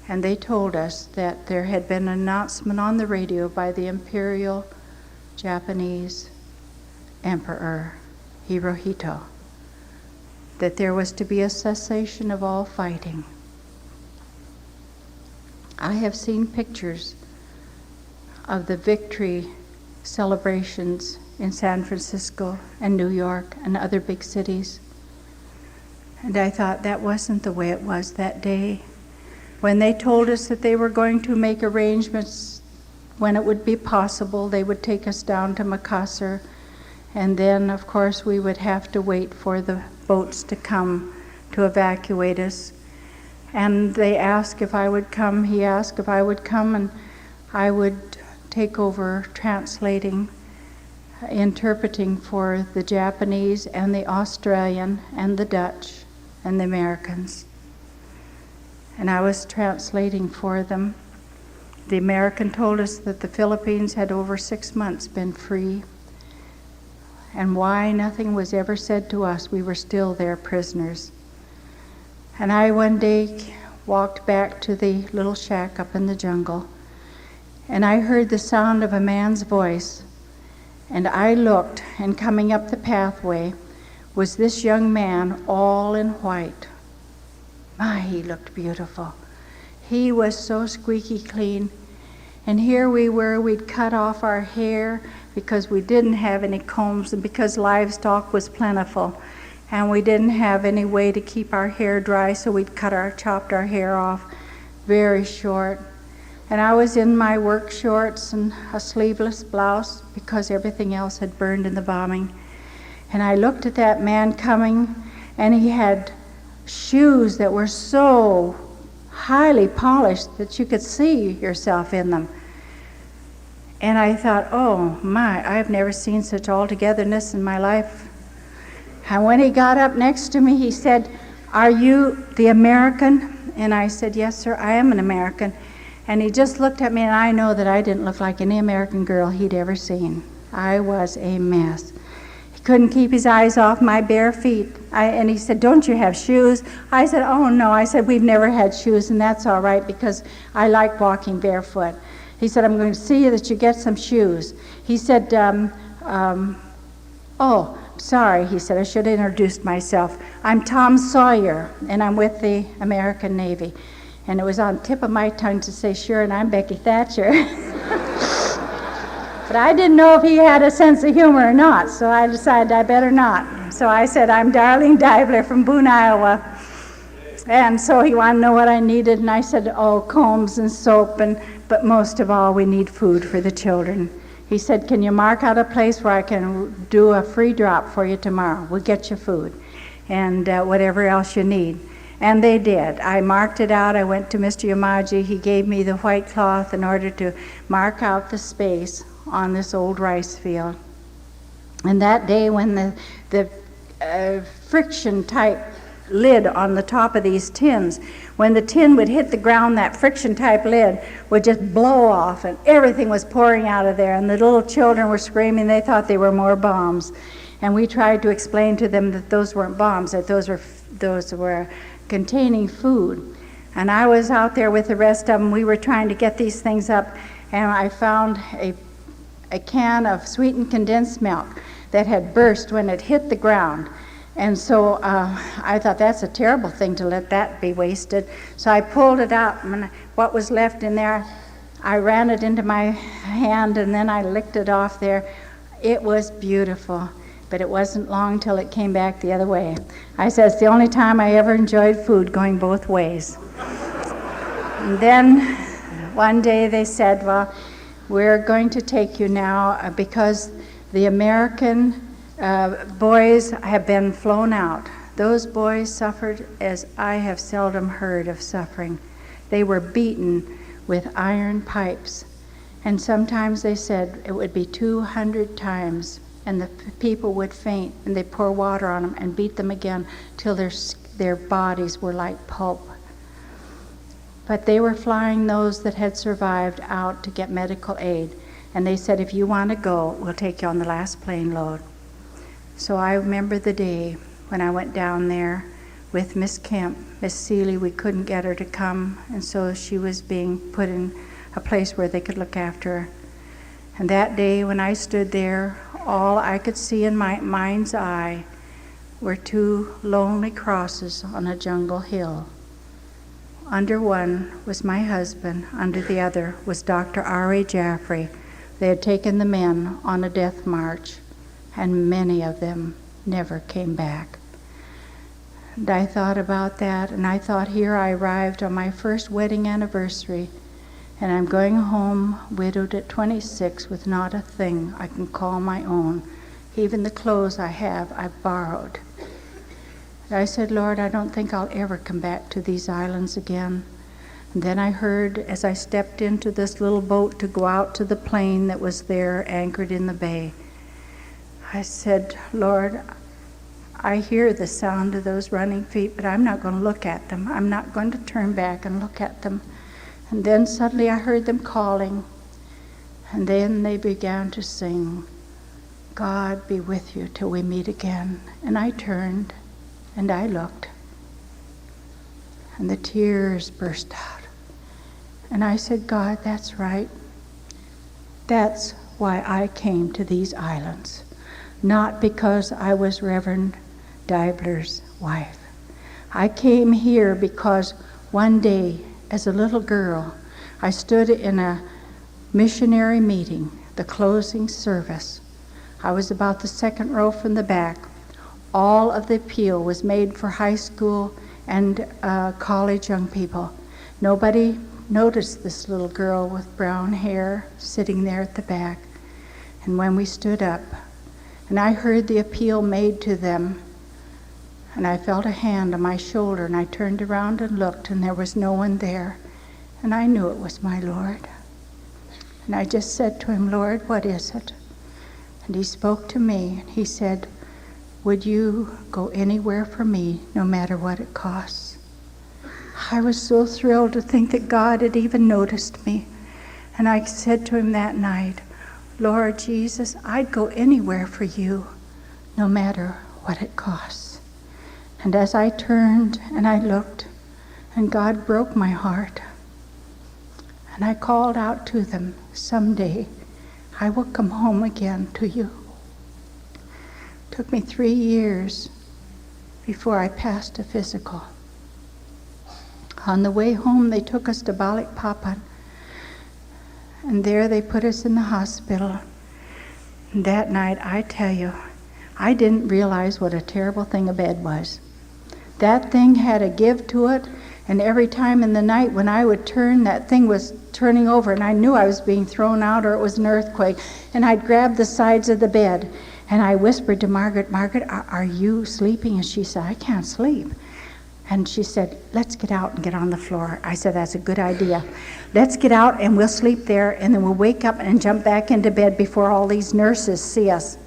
And they told us that there had been an announcement on the radio by the Imperial Japanese Emperor Hirohito that there was to be a cessation of all fighting. I have seen pictures of the victory celebrations in San Francisco and New York and other big cities. And I thought that wasn't the way it was that day. When they told us that they were going to make arrangements when it would be possible, they would take us down to Makassar, and then of course we would have to wait for the boats to come to evacuate us. And they asked if I would come, he asked if I would come, and I would take over translating, interpreting for the Japanese and the Australian and the Dutch and the Americans. And I was translating for them. The American told us that the Philippines had over 6 months been free, and why nothing was ever said to us. We were still their prisoners. And I one day walked back to the little shack up in the jungle, and I heard the sound of a man's voice. And I looked, and coming up the pathway was this young man all in white. My, he looked beautiful. He was so squeaky clean. And here we were, we'd cut off our hair because we didn't have any combs and because livestock was plentiful. And we didn't have any way to keep our hair dry, so we'd chopped our hair off very short. And I was in my work shorts and a sleeveless blouse because everything else had burned in the bombing. And I looked at that man coming, and he had shoes that were so highly polished that you could see yourself in them. And I thought, oh my, I've never seen such altogether-ness in my life. And when he got up next to me, he said, "Are you the American?" And I said, "Yes, sir, I am an American." And he just looked at me, and I know that I didn't look like any American girl he'd ever seen. I was a mess. He couldn't keep his eyes off my bare feet. And he said, "Don't you have shoes?" I said, "Oh, no." I said, "We've never had shoes, and that's all right because I like walking barefoot." He said, "I'm going to see that you get some shoes." He said, "Oh, sorry," he said, "I should have introduced myself. I'm Tom Sawyer, and I'm with the American Navy." And it was on the tip of my tongue to say, "Sure, and I'm Becky Thatcher." But I didn't know if he had a sense of humor or not, so I decided I better not. So I said, "I'm Darlene Divler from Boone, Iowa." And so he wanted to know what I needed, and I said, "Oh, combs and soap, but most of all, we need food for the children." He said, can you mark out a place where I can do a free drop for you tomorrow? We'll get you food and whatever else you need. And they did. I marked it out. I went to Mr. Yamaji. He gave me the white cloth in order to mark out the space on this old rice field. And that day when the friction type lid on the top of these tins, when the tin would hit the ground, that friction type lid would just blow off and everything was pouring out of there, and the little children were screaming. They thought they were more bombs, and we tried to explain to them that those weren't bombs, that those were containing food. And I was out there with the rest of them. We were trying to get these things up, and I found a can of sweetened condensed milk that had burst when it hit the ground. And so I thought, that's a terrible thing to let that be wasted. So I pulled it out, and what was left in there, I ran it into my hand, and then I licked it off there. It was beautiful, but it wasn't long till it came back the other way. I said, it's the only time I ever enjoyed food going both ways. And then one day they said, well, we're going to take you now because the American boys have been flown out. Those boys suffered as I have seldom heard of suffering. They were beaten with iron pipes. And sometimes they said it would be 200 times, and the people would faint, and they pour water on them and beat them again till their bodies were like pulp. But they were flying those that had survived out to get medical aid. And they said, if you want to go, we'll take you on the last plane load. So I remember the day when I went down there with Miss Kemp. Miss Seeley, we couldn't get her to come, and so she was being put in a place where they could look after her. And that day when I stood there, all I could see in my mind's eye were two lonely crosses on a jungle hill. Under one was my husband, under the other was Dr. R.A. Jaffrey. They had taken the men on a death march, and many of them never came back. And I thought about that, and I thought, here I arrived on my first wedding anniversary, and I'm going home widowed at 26 with not a thing I can call my own. Even the clothes I have, I borrowed. And I said, Lord, I don't think I'll ever come back to these islands again. And then I heard, as I stepped into this little boat to go out to the plane that was there anchored in the bay, I said, Lord, I hear the sound of those running feet, but I'm not going to look at them. I'm not going to turn back and look at them. And then suddenly I heard them calling, and then they began to sing, God be with you till we meet again. And I turned, and I looked, and the tears burst out. And I said, God, that's right. That's why I came to these islands. Not because I was Reverend Deibler's wife. I came here because one day, as a little girl, I stood in a missionary meeting, the closing service. I was about the second row from the back. All of the appeal was made for high school and college young people. Nobody noticed this little girl with brown hair sitting there at the back. And when we stood up, and I heard the appeal made to them, and I felt a hand on my shoulder, and I turned around and looked, and there was no one there. And I knew it was my Lord. And I just said to him, Lord, what is it? And he spoke to me, and he said, would you go anywhere for me, no matter what it costs? I was so thrilled to think that God had even noticed me. And I said to him that night, Lord Jesus, I'd go anywhere for you, no matter what it costs. And as I turned and I looked, and God broke my heart, and I called out to them, someday I will come home again to you. It took me 3 years before I passed a physical. On the way home, they took us to Balikpapan, and there they put us in the hospital. And that night, I tell you, I didn't realize what a terrible thing a bed was. That thing had a give to it, And every time in the night when I would turn, that thing was turning over, and I knew I was being thrown out or it was an earthquake. And I'd grab the sides of the bed, and I whispered to Margaret, Margaret, are you sleeping? And she said, I can't sleep. And she said, let's get out and get on the floor. I said, that's a good idea. Let's get out and we'll sleep there, and then we'll wake up and jump back into bed before all these nurses see us.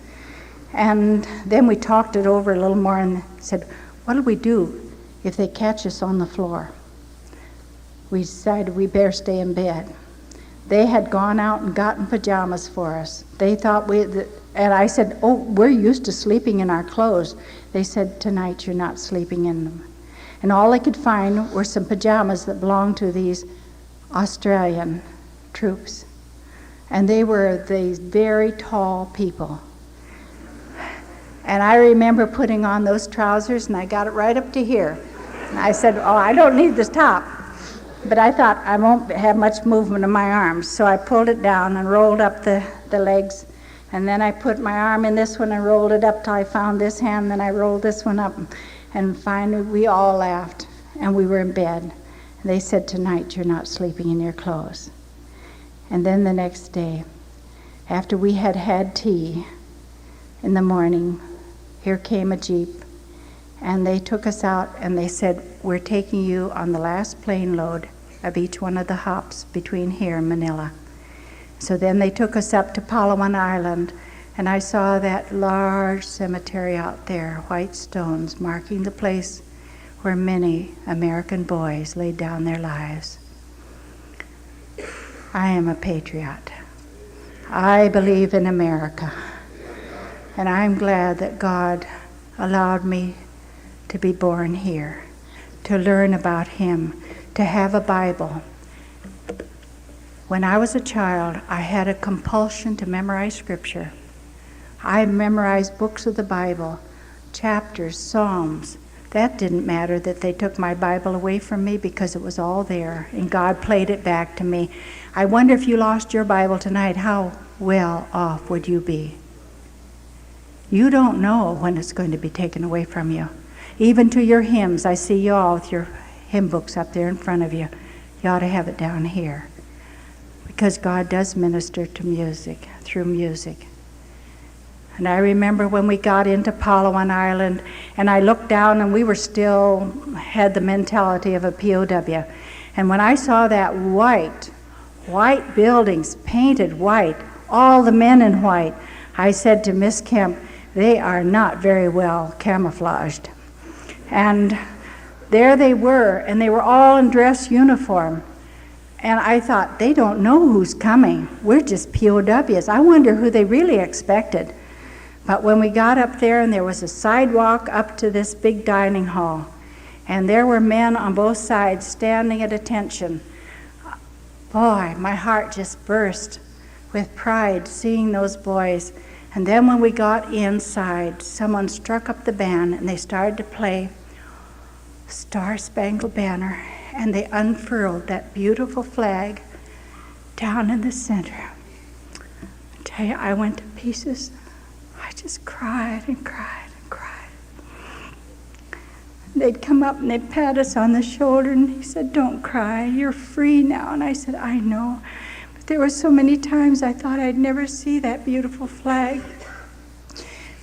And then we talked it over a little more and said, what do we do if they catch us on the floor? We decided we better stay in bed. They had gone out and gotten pajamas for us. They thought and I said, oh, we're used to sleeping in our clothes. They said, tonight you're not sleeping in them. And all I could find were some pajamas that belonged to these Australian troops. And they were these very tall people. And I remember putting on those trousers, and I got it right up to here. And I said, oh, I don't need this top. But I thought I won't have much movement of my arms. So I pulled it down and rolled up the legs. And then I put my arm in this one and rolled it up till I found this hand. Then I rolled this one up. And finally, we all laughed, and we were in bed. And they said, tonight, you're not sleeping in your clothes. And then the next day, after we had had tea in the morning, here came a jeep, and they took us out, and they said, we're taking you on the last plane load of each one of the hops between here and Manila. So then they took us up to Palawan Island, and I saw that large cemetery out there, white stones marking the place where many American boys laid down their lives. I am a patriot. I believe in America. And I'm glad that God allowed me to be born here, to learn about Him, to have a Bible. When I was a child, I had a compulsion to memorize Scripture. I memorized books of the Bible, chapters, Psalms. That didn't matter that they took my Bible away from me because it was all there, and God played it back to me. I wonder if you lost your Bible tonight, how well off would you be? You don't know when it's going to be taken away from you. Even to your hymns, I see you all with your hymn books up there in front of you. You ought to have it down here, because God does minister to music, through music. And I remember when we got into Palawan Island, and I looked down, and we were still had the mentality of a POW. And when I saw that white buildings painted white, all the men in white, I said to Miss Kemp, they are not very well camouflaged. And there they were, and they were all in dress uniform. And I thought, they don't know who's coming. We're just POWs. I wonder who they really expected. But when we got up there, and there was a sidewalk up to this big dining hall, and there were men on both sides standing at attention. Boy, my heart just burst with pride seeing those boys. And then when we got inside, someone struck up the band, and they started to play Star Spangled Banner, and they unfurled that beautiful flag down in the center. I tell you, I went to pieces. I just cried and cried and cried. They'd come up and they'd pat us on the shoulder, and he said, don't cry, you're free now. And I said, I know. But there were so many times I thought I'd never see that beautiful flag.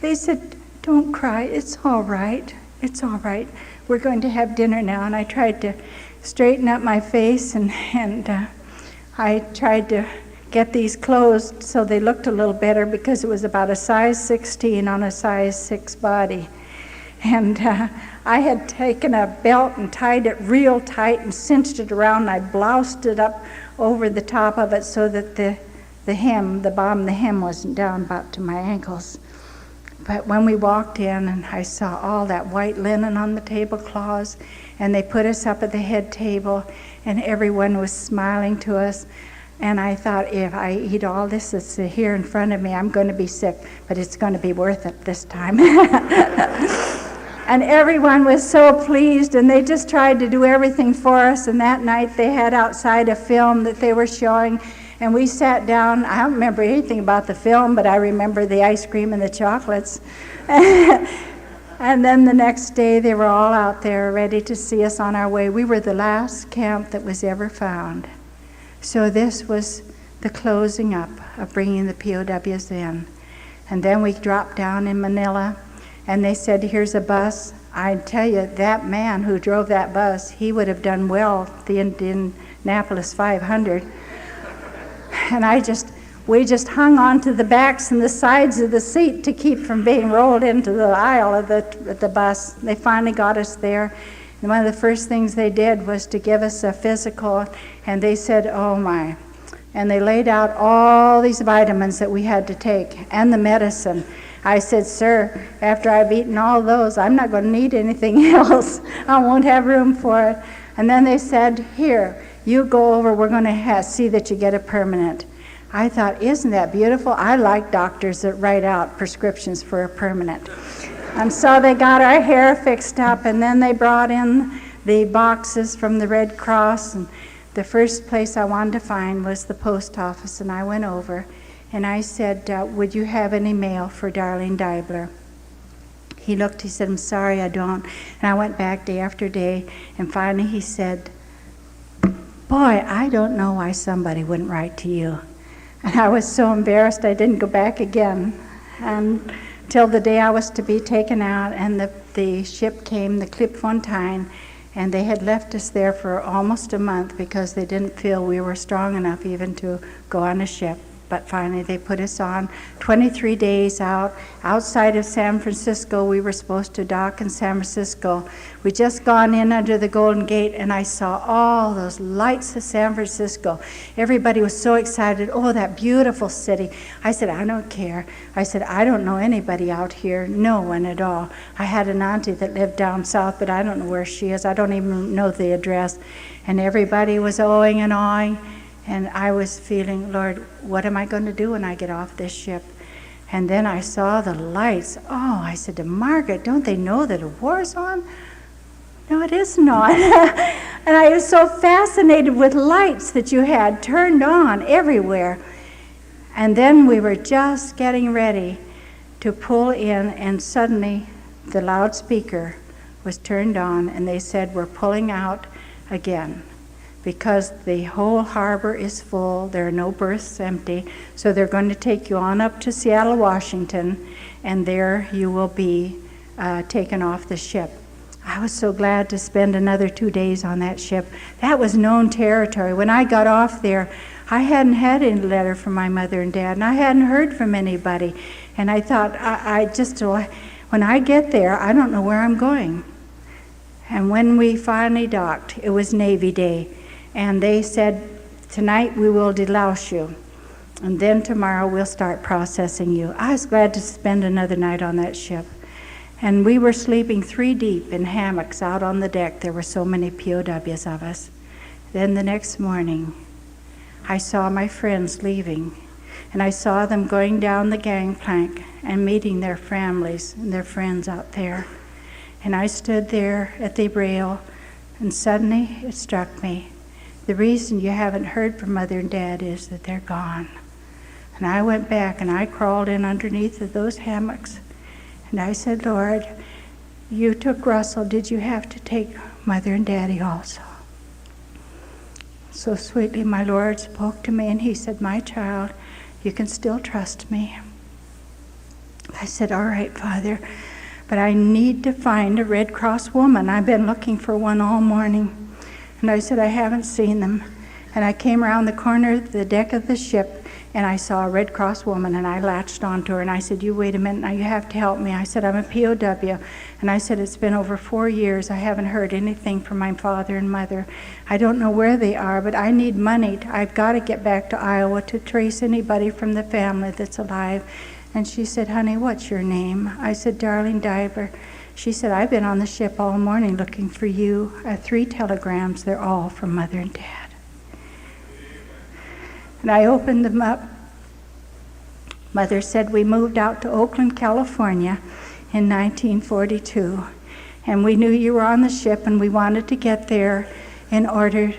They said, don't cry, it's all right. It's all right. We're going to have dinner now. And I tried to straighten up my face, and I tried to get these closed so they looked a little better, because it was about a size 16 on a size 6 body. And I had taken a belt and tied it real tight and cinched it around, and I bloused it up over the top of it so that the hem, the bottom of the hem wasn't down about to my ankles. But when we walked in, and I saw all that white linen on the tablecloths, and they put us up at the head table, and everyone was smiling to us. And I thought, if I eat all this that's here in front of me, I'm going to be sick, but it's going to be worth it this time. And everyone was so pleased, and they just tried to do everything for us. And that night they had outside a film that they were showing, and we sat down. I don't remember anything about the film, but I remember the ice cream and the chocolates. And And then the next day, they were all out there ready to see us on our way. We were the last camp that was ever found. So this was the closing up of bringing the POWs in. And then we dropped down in Manila, and they said, here's a bus. I tell you, that man who drove that bus, he would have done well, the Indianapolis 500. And we just hung on to the backs and the sides of the seat to keep from being rolled into the aisle of the bus. They finally got us there. And one of the first things they did was to give us a physical, and they said, oh my. And they laid out all these vitamins that we had to take and the medicine. I said, sir, after I've eaten all those, I'm not going to need anything else. I won't have room for it. And then they said, here, you go over, we're going to see that you get a permanent. I thought, isn't that beautiful? I like doctors that write out prescriptions for a permanent. And so they got our hair fixed up, and then they brought in the boxes from the Red Cross. And the first place I wanted to find was the post office, and I went over, and I said, would you have any mail for Darlene Deibler? He looked, he said, I'm sorry, I don't. And I went back day after day, and finally he said, boy, I don't know why somebody wouldn't write to you. And I was so embarrassed I didn't go back again until the day I was to be taken out, and the ship came, the Clip Fontaine, and they had left us there for almost a month because they didn't feel we were strong enough even to go on a ship. But finally they put us on 23 days outside of San Francisco. We were supposed to dock in San Francisco. We just gone in under the Golden Gate, and I saw all those lights of San Francisco. Everybody was so excited. Oh, that beautiful city. I said, I don't care. I said, I don't know anybody out here, no one at all. I had an auntie that lived down south, but I don't know where she is. I don't even know the address. And everybody was ohing and awing. And I was feeling, Lord, what am I going to do when I get off this ship? And then I saw the lights. Oh, I said to Margaret, don't they know that a war's on? No, it is not. And I was so fascinated with lights that you had turned on everywhere. And then we were just getting ready to pull in, and suddenly the loudspeaker was turned on, and they said, we're pulling out again, because the whole harbor is full. There are no berths empty. So they're going to take you on up to Seattle, Washington, and there you will be taken off the ship. I was so glad to spend another 2 days on that ship. That was known territory. When I got off there, I hadn't had any letter from my mother and dad, and I hadn't heard from anybody. And I thought, when I get there, I don't know where I'm going. And when we finally docked, it was Navy Day. And they said, tonight we will delouse you, and then tomorrow we'll start processing you. I was glad to spend another night on that ship. And we were sleeping 3 deep in hammocks out on the deck. There were so many POWs of us. Then the next morning, I saw my friends leaving, and I saw them going down the gangplank and meeting their families and their friends out there. And I stood there at the rail, and suddenly it struck me. The reason you haven't heard from Mother and Dad is that they're gone. And I went back and I crawled in underneath of those hammocks. And I said, Lord, you took Russell. Did you have to take Mother and Daddy also? So sweetly my Lord spoke to me, and he said, my child, you can still trust me. I said, all right, Father, but I need to find a Red Cross woman. I've been looking for one all morning. And I said, I haven't seen them. And I came around the corner of the deck of the ship, and I saw a Red Cross woman, and I latched onto her, and I said, you wait a minute, now you have to help me. I said, I'm a POW. And I said, it's been over 4 years. I haven't heard anything from my father and mother. I don't know where they are, but I need money. I've got to get back to Iowa to trace anybody from the family that's alive. And she said, honey, what's your name? I said, Darlene Deibler. She said, I've been on the ship all morning looking for you. 3 telegrams, they're all from Mother and Dad. And I opened them up. Mother said, we moved out to Oakland, California in 1942. And we knew you were on the ship, and we wanted to get there in order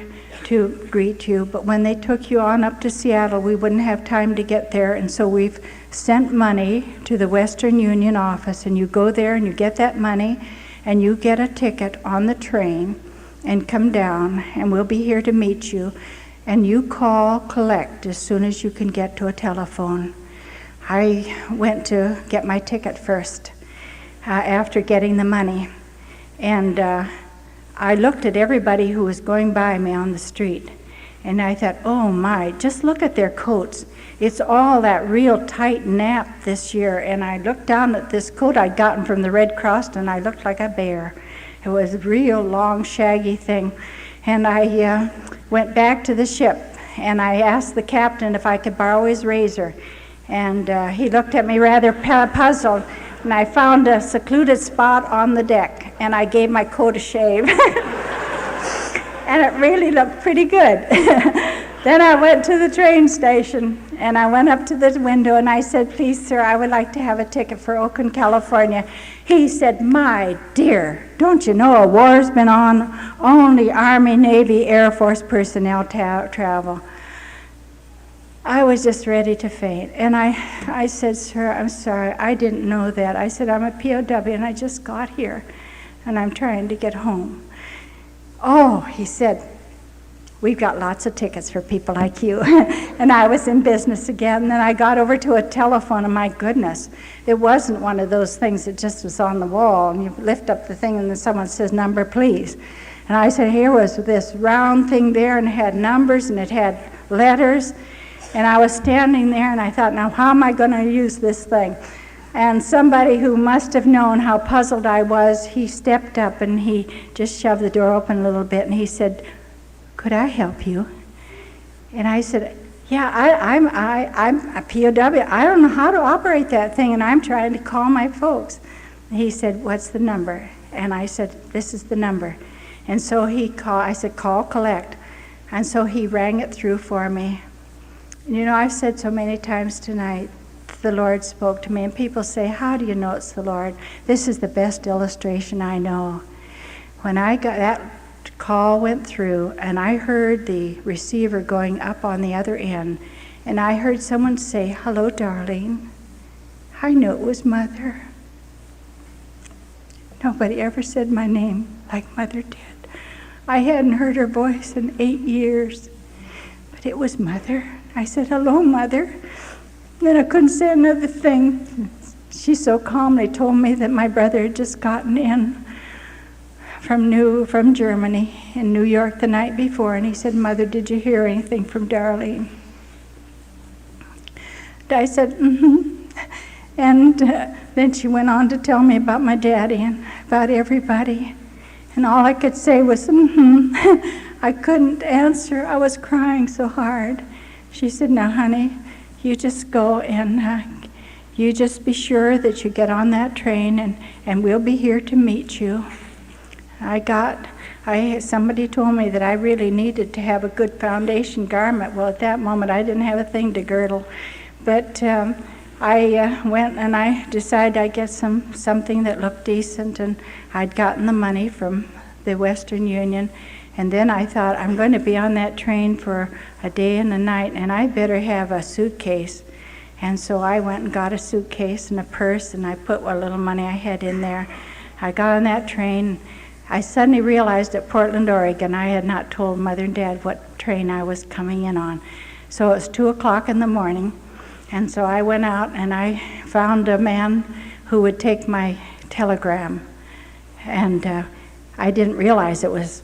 to greet you, but when they took you on up to Seattle, we wouldn't have time to get there, and so we've sent money to the Western Union office, and you go there and you get that money, and you get a ticket on the train and come down, and we'll be here to meet you, and you call collect as soon as you can get to a telephone. I went to get my ticket first after getting the money, and I looked at everybody who was going by me on the street, and I thought, oh my, just look at their coats. It's all that real tight nap this year, and I looked down at this coat I'd gotten from the Red Cross, and I looked like a bear. It was a real long, shaggy thing. And I went back to the ship, and I asked the captain if I could borrow his razor. And he looked at me rather puzzled, and I found a secluded spot on the deck, and I gave my coat a shave. And it really looked pretty good. Then I went to the train station, and I went up to the window, and I said, please, sir, I would like to have a ticket for Oakland, California. He said, my dear, don't you know a war's been on? Only Army, Navy, Air Force personnel travel. I was just ready to faint. And I said, sir, I'm sorry, I didn't know that. I said, I'm a POW, and I just got here, and I'm trying to get home. Oh, he said, we've got lots of tickets for people like you. And I was in business again. And then I got over to a telephone, and my goodness, it wasn't one of those things that just was on the wall, and you lift up the thing, and then someone says, number, please. And I said, here was this round thing there, and it had numbers, and it had letters. And I was standing there, and I thought, now how am I going to use this thing? And somebody who must have known how puzzled I was, he stepped up, and he just shoved the door open a little bit, and he said, could I help you? And I said, yeah, I'm a POW. I don't know how to operate that thing, and I'm trying to call my folks. And he said, what's the number? And I said, this is the number. And so I said, call collect. And so he rang it through for me. And you know, I've said so many times tonight, the Lord spoke to me, and people say, how do you know it's the Lord? This is the best illustration I know. When I got that call went through, and I heard the receiver going up on the other end, and I heard someone say, hello, Darlene. I knew it was Mother. Nobody ever said my name like Mother did. I hadn't heard her voice in 8 years, but it was Mother. I said, hello, Mother. Then I couldn't say another thing. She so calmly told me that my brother had just gotten in from Germany in New York the night before, and he said, Mother, did you hear anything from Darlene? And I said, mm-hmm. And then she went on to tell me about my daddy and about everybody, and all I could say was, mm-hmm. I couldn't answer. I was crying so hard. She said, now, honey, you just go and you just be sure that you get on that train, and we'll be here to meet you. Somebody told me that I really needed to have a good foundation garment. Well, at that moment, I didn't have a thing to girdle. But I went and I decided I'd get something that looked decent, and I'd gotten the money from the Western Union. And then I thought, I'm going to be on that train for a day and a night, and I better have a suitcase. And so I went and got a suitcase and a purse, and I put what little money I had in there. I got on that train. I suddenly realized at Portland, Oregon, I had not told Mother and Dad what train I was coming in on. So it was 2 o'clock in the morning, and so I went out and I found a man who would take my telegram. And I didn't realize it was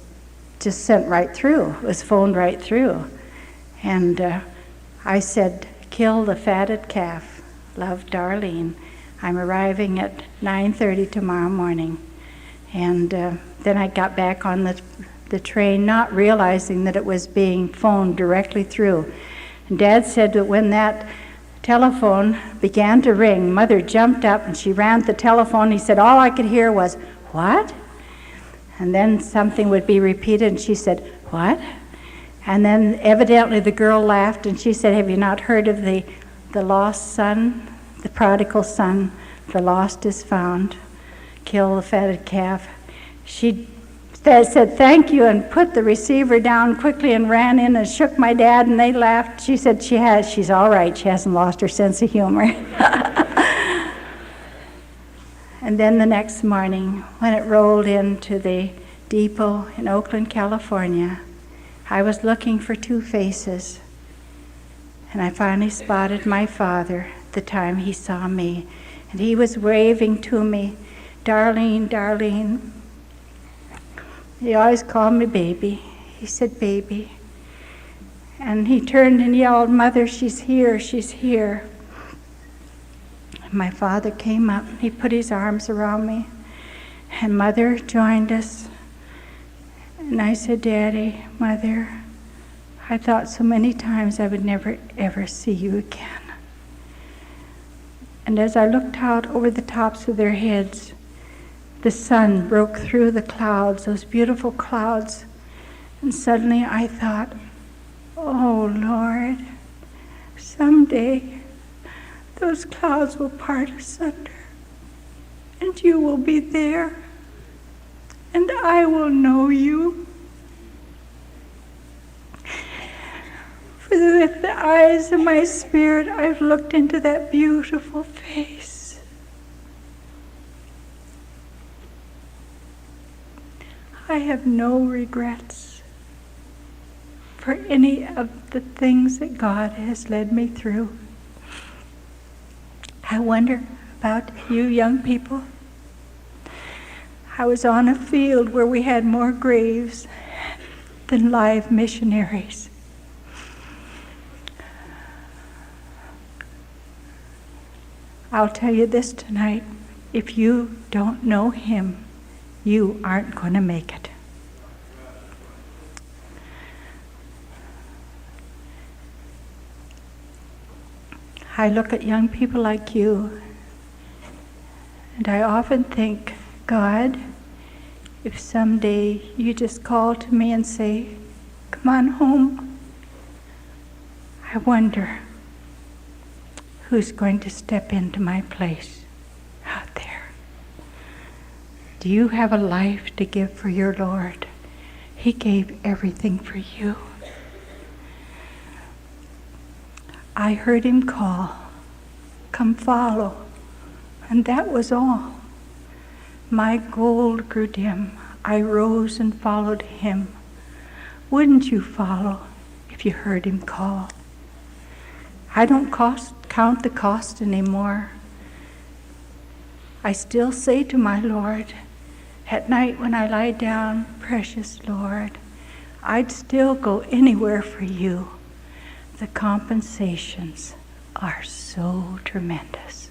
just sent right through. It was phoned right through. And I said, kill the fatted calf. Love, Darlene. I'm arriving at 9:30 tomorrow morning. And then I got back on the train, not realizing that it was being phoned directly through. And Dad said that when that telephone began to ring, Mother jumped up and she ran to the telephone. He said, all I could hear was, what? And then something would be repeated, and she said, what? And then evidently the girl laughed, and she said, have you not heard of the lost son, the prodigal son? The lost is found. Kill the fatted calf. She that said thank you and put the receiver down quickly and ran in and shook my dad, and they laughed. She said she's all right. She hasn't lost her sense of humor. And then the next morning, when it rolled into the depot in Oakland, California, I was looking for two faces, and I finally spotted my father the time he saw me, and he was waving to me, "Darlene, Darlene." He always called me baby. He said, "Baby." And he turned and yelled, "Mother, she's here, she's here." And my father came up, he put his arms around me, and Mother joined us. And I said, "Daddy, Mother, I thought so many times I would never, ever see you again." And as I looked out over the tops of their heads, the sun broke through the clouds, those beautiful clouds, and suddenly I thought, "Oh, Lord, someday those clouds will part asunder, and you will be there, and I will know you." For with the eyes of my spirit, I've looked into that beautiful face. I have no regrets for any of the things that God has led me through. I wonder about you young people. I was on a field where we had more graves than live missionaries. I'll tell you this tonight, if you don't know him, you aren't going to make it. I look at young people like you, and I often think, God, if someday you just call to me and say, "Come on home," I wonder who's going to step into my place out there. Do you have a life to give for your Lord? He gave everything for you. I heard him call, "Come follow," and that was all. My gold grew dim. I rose and followed him. Wouldn't you follow if you heard him call? I don't count the cost anymore. I still say to my Lord, at night when I lie down, "Precious Lord, I'd still go anywhere for you." The compensations are so tremendous.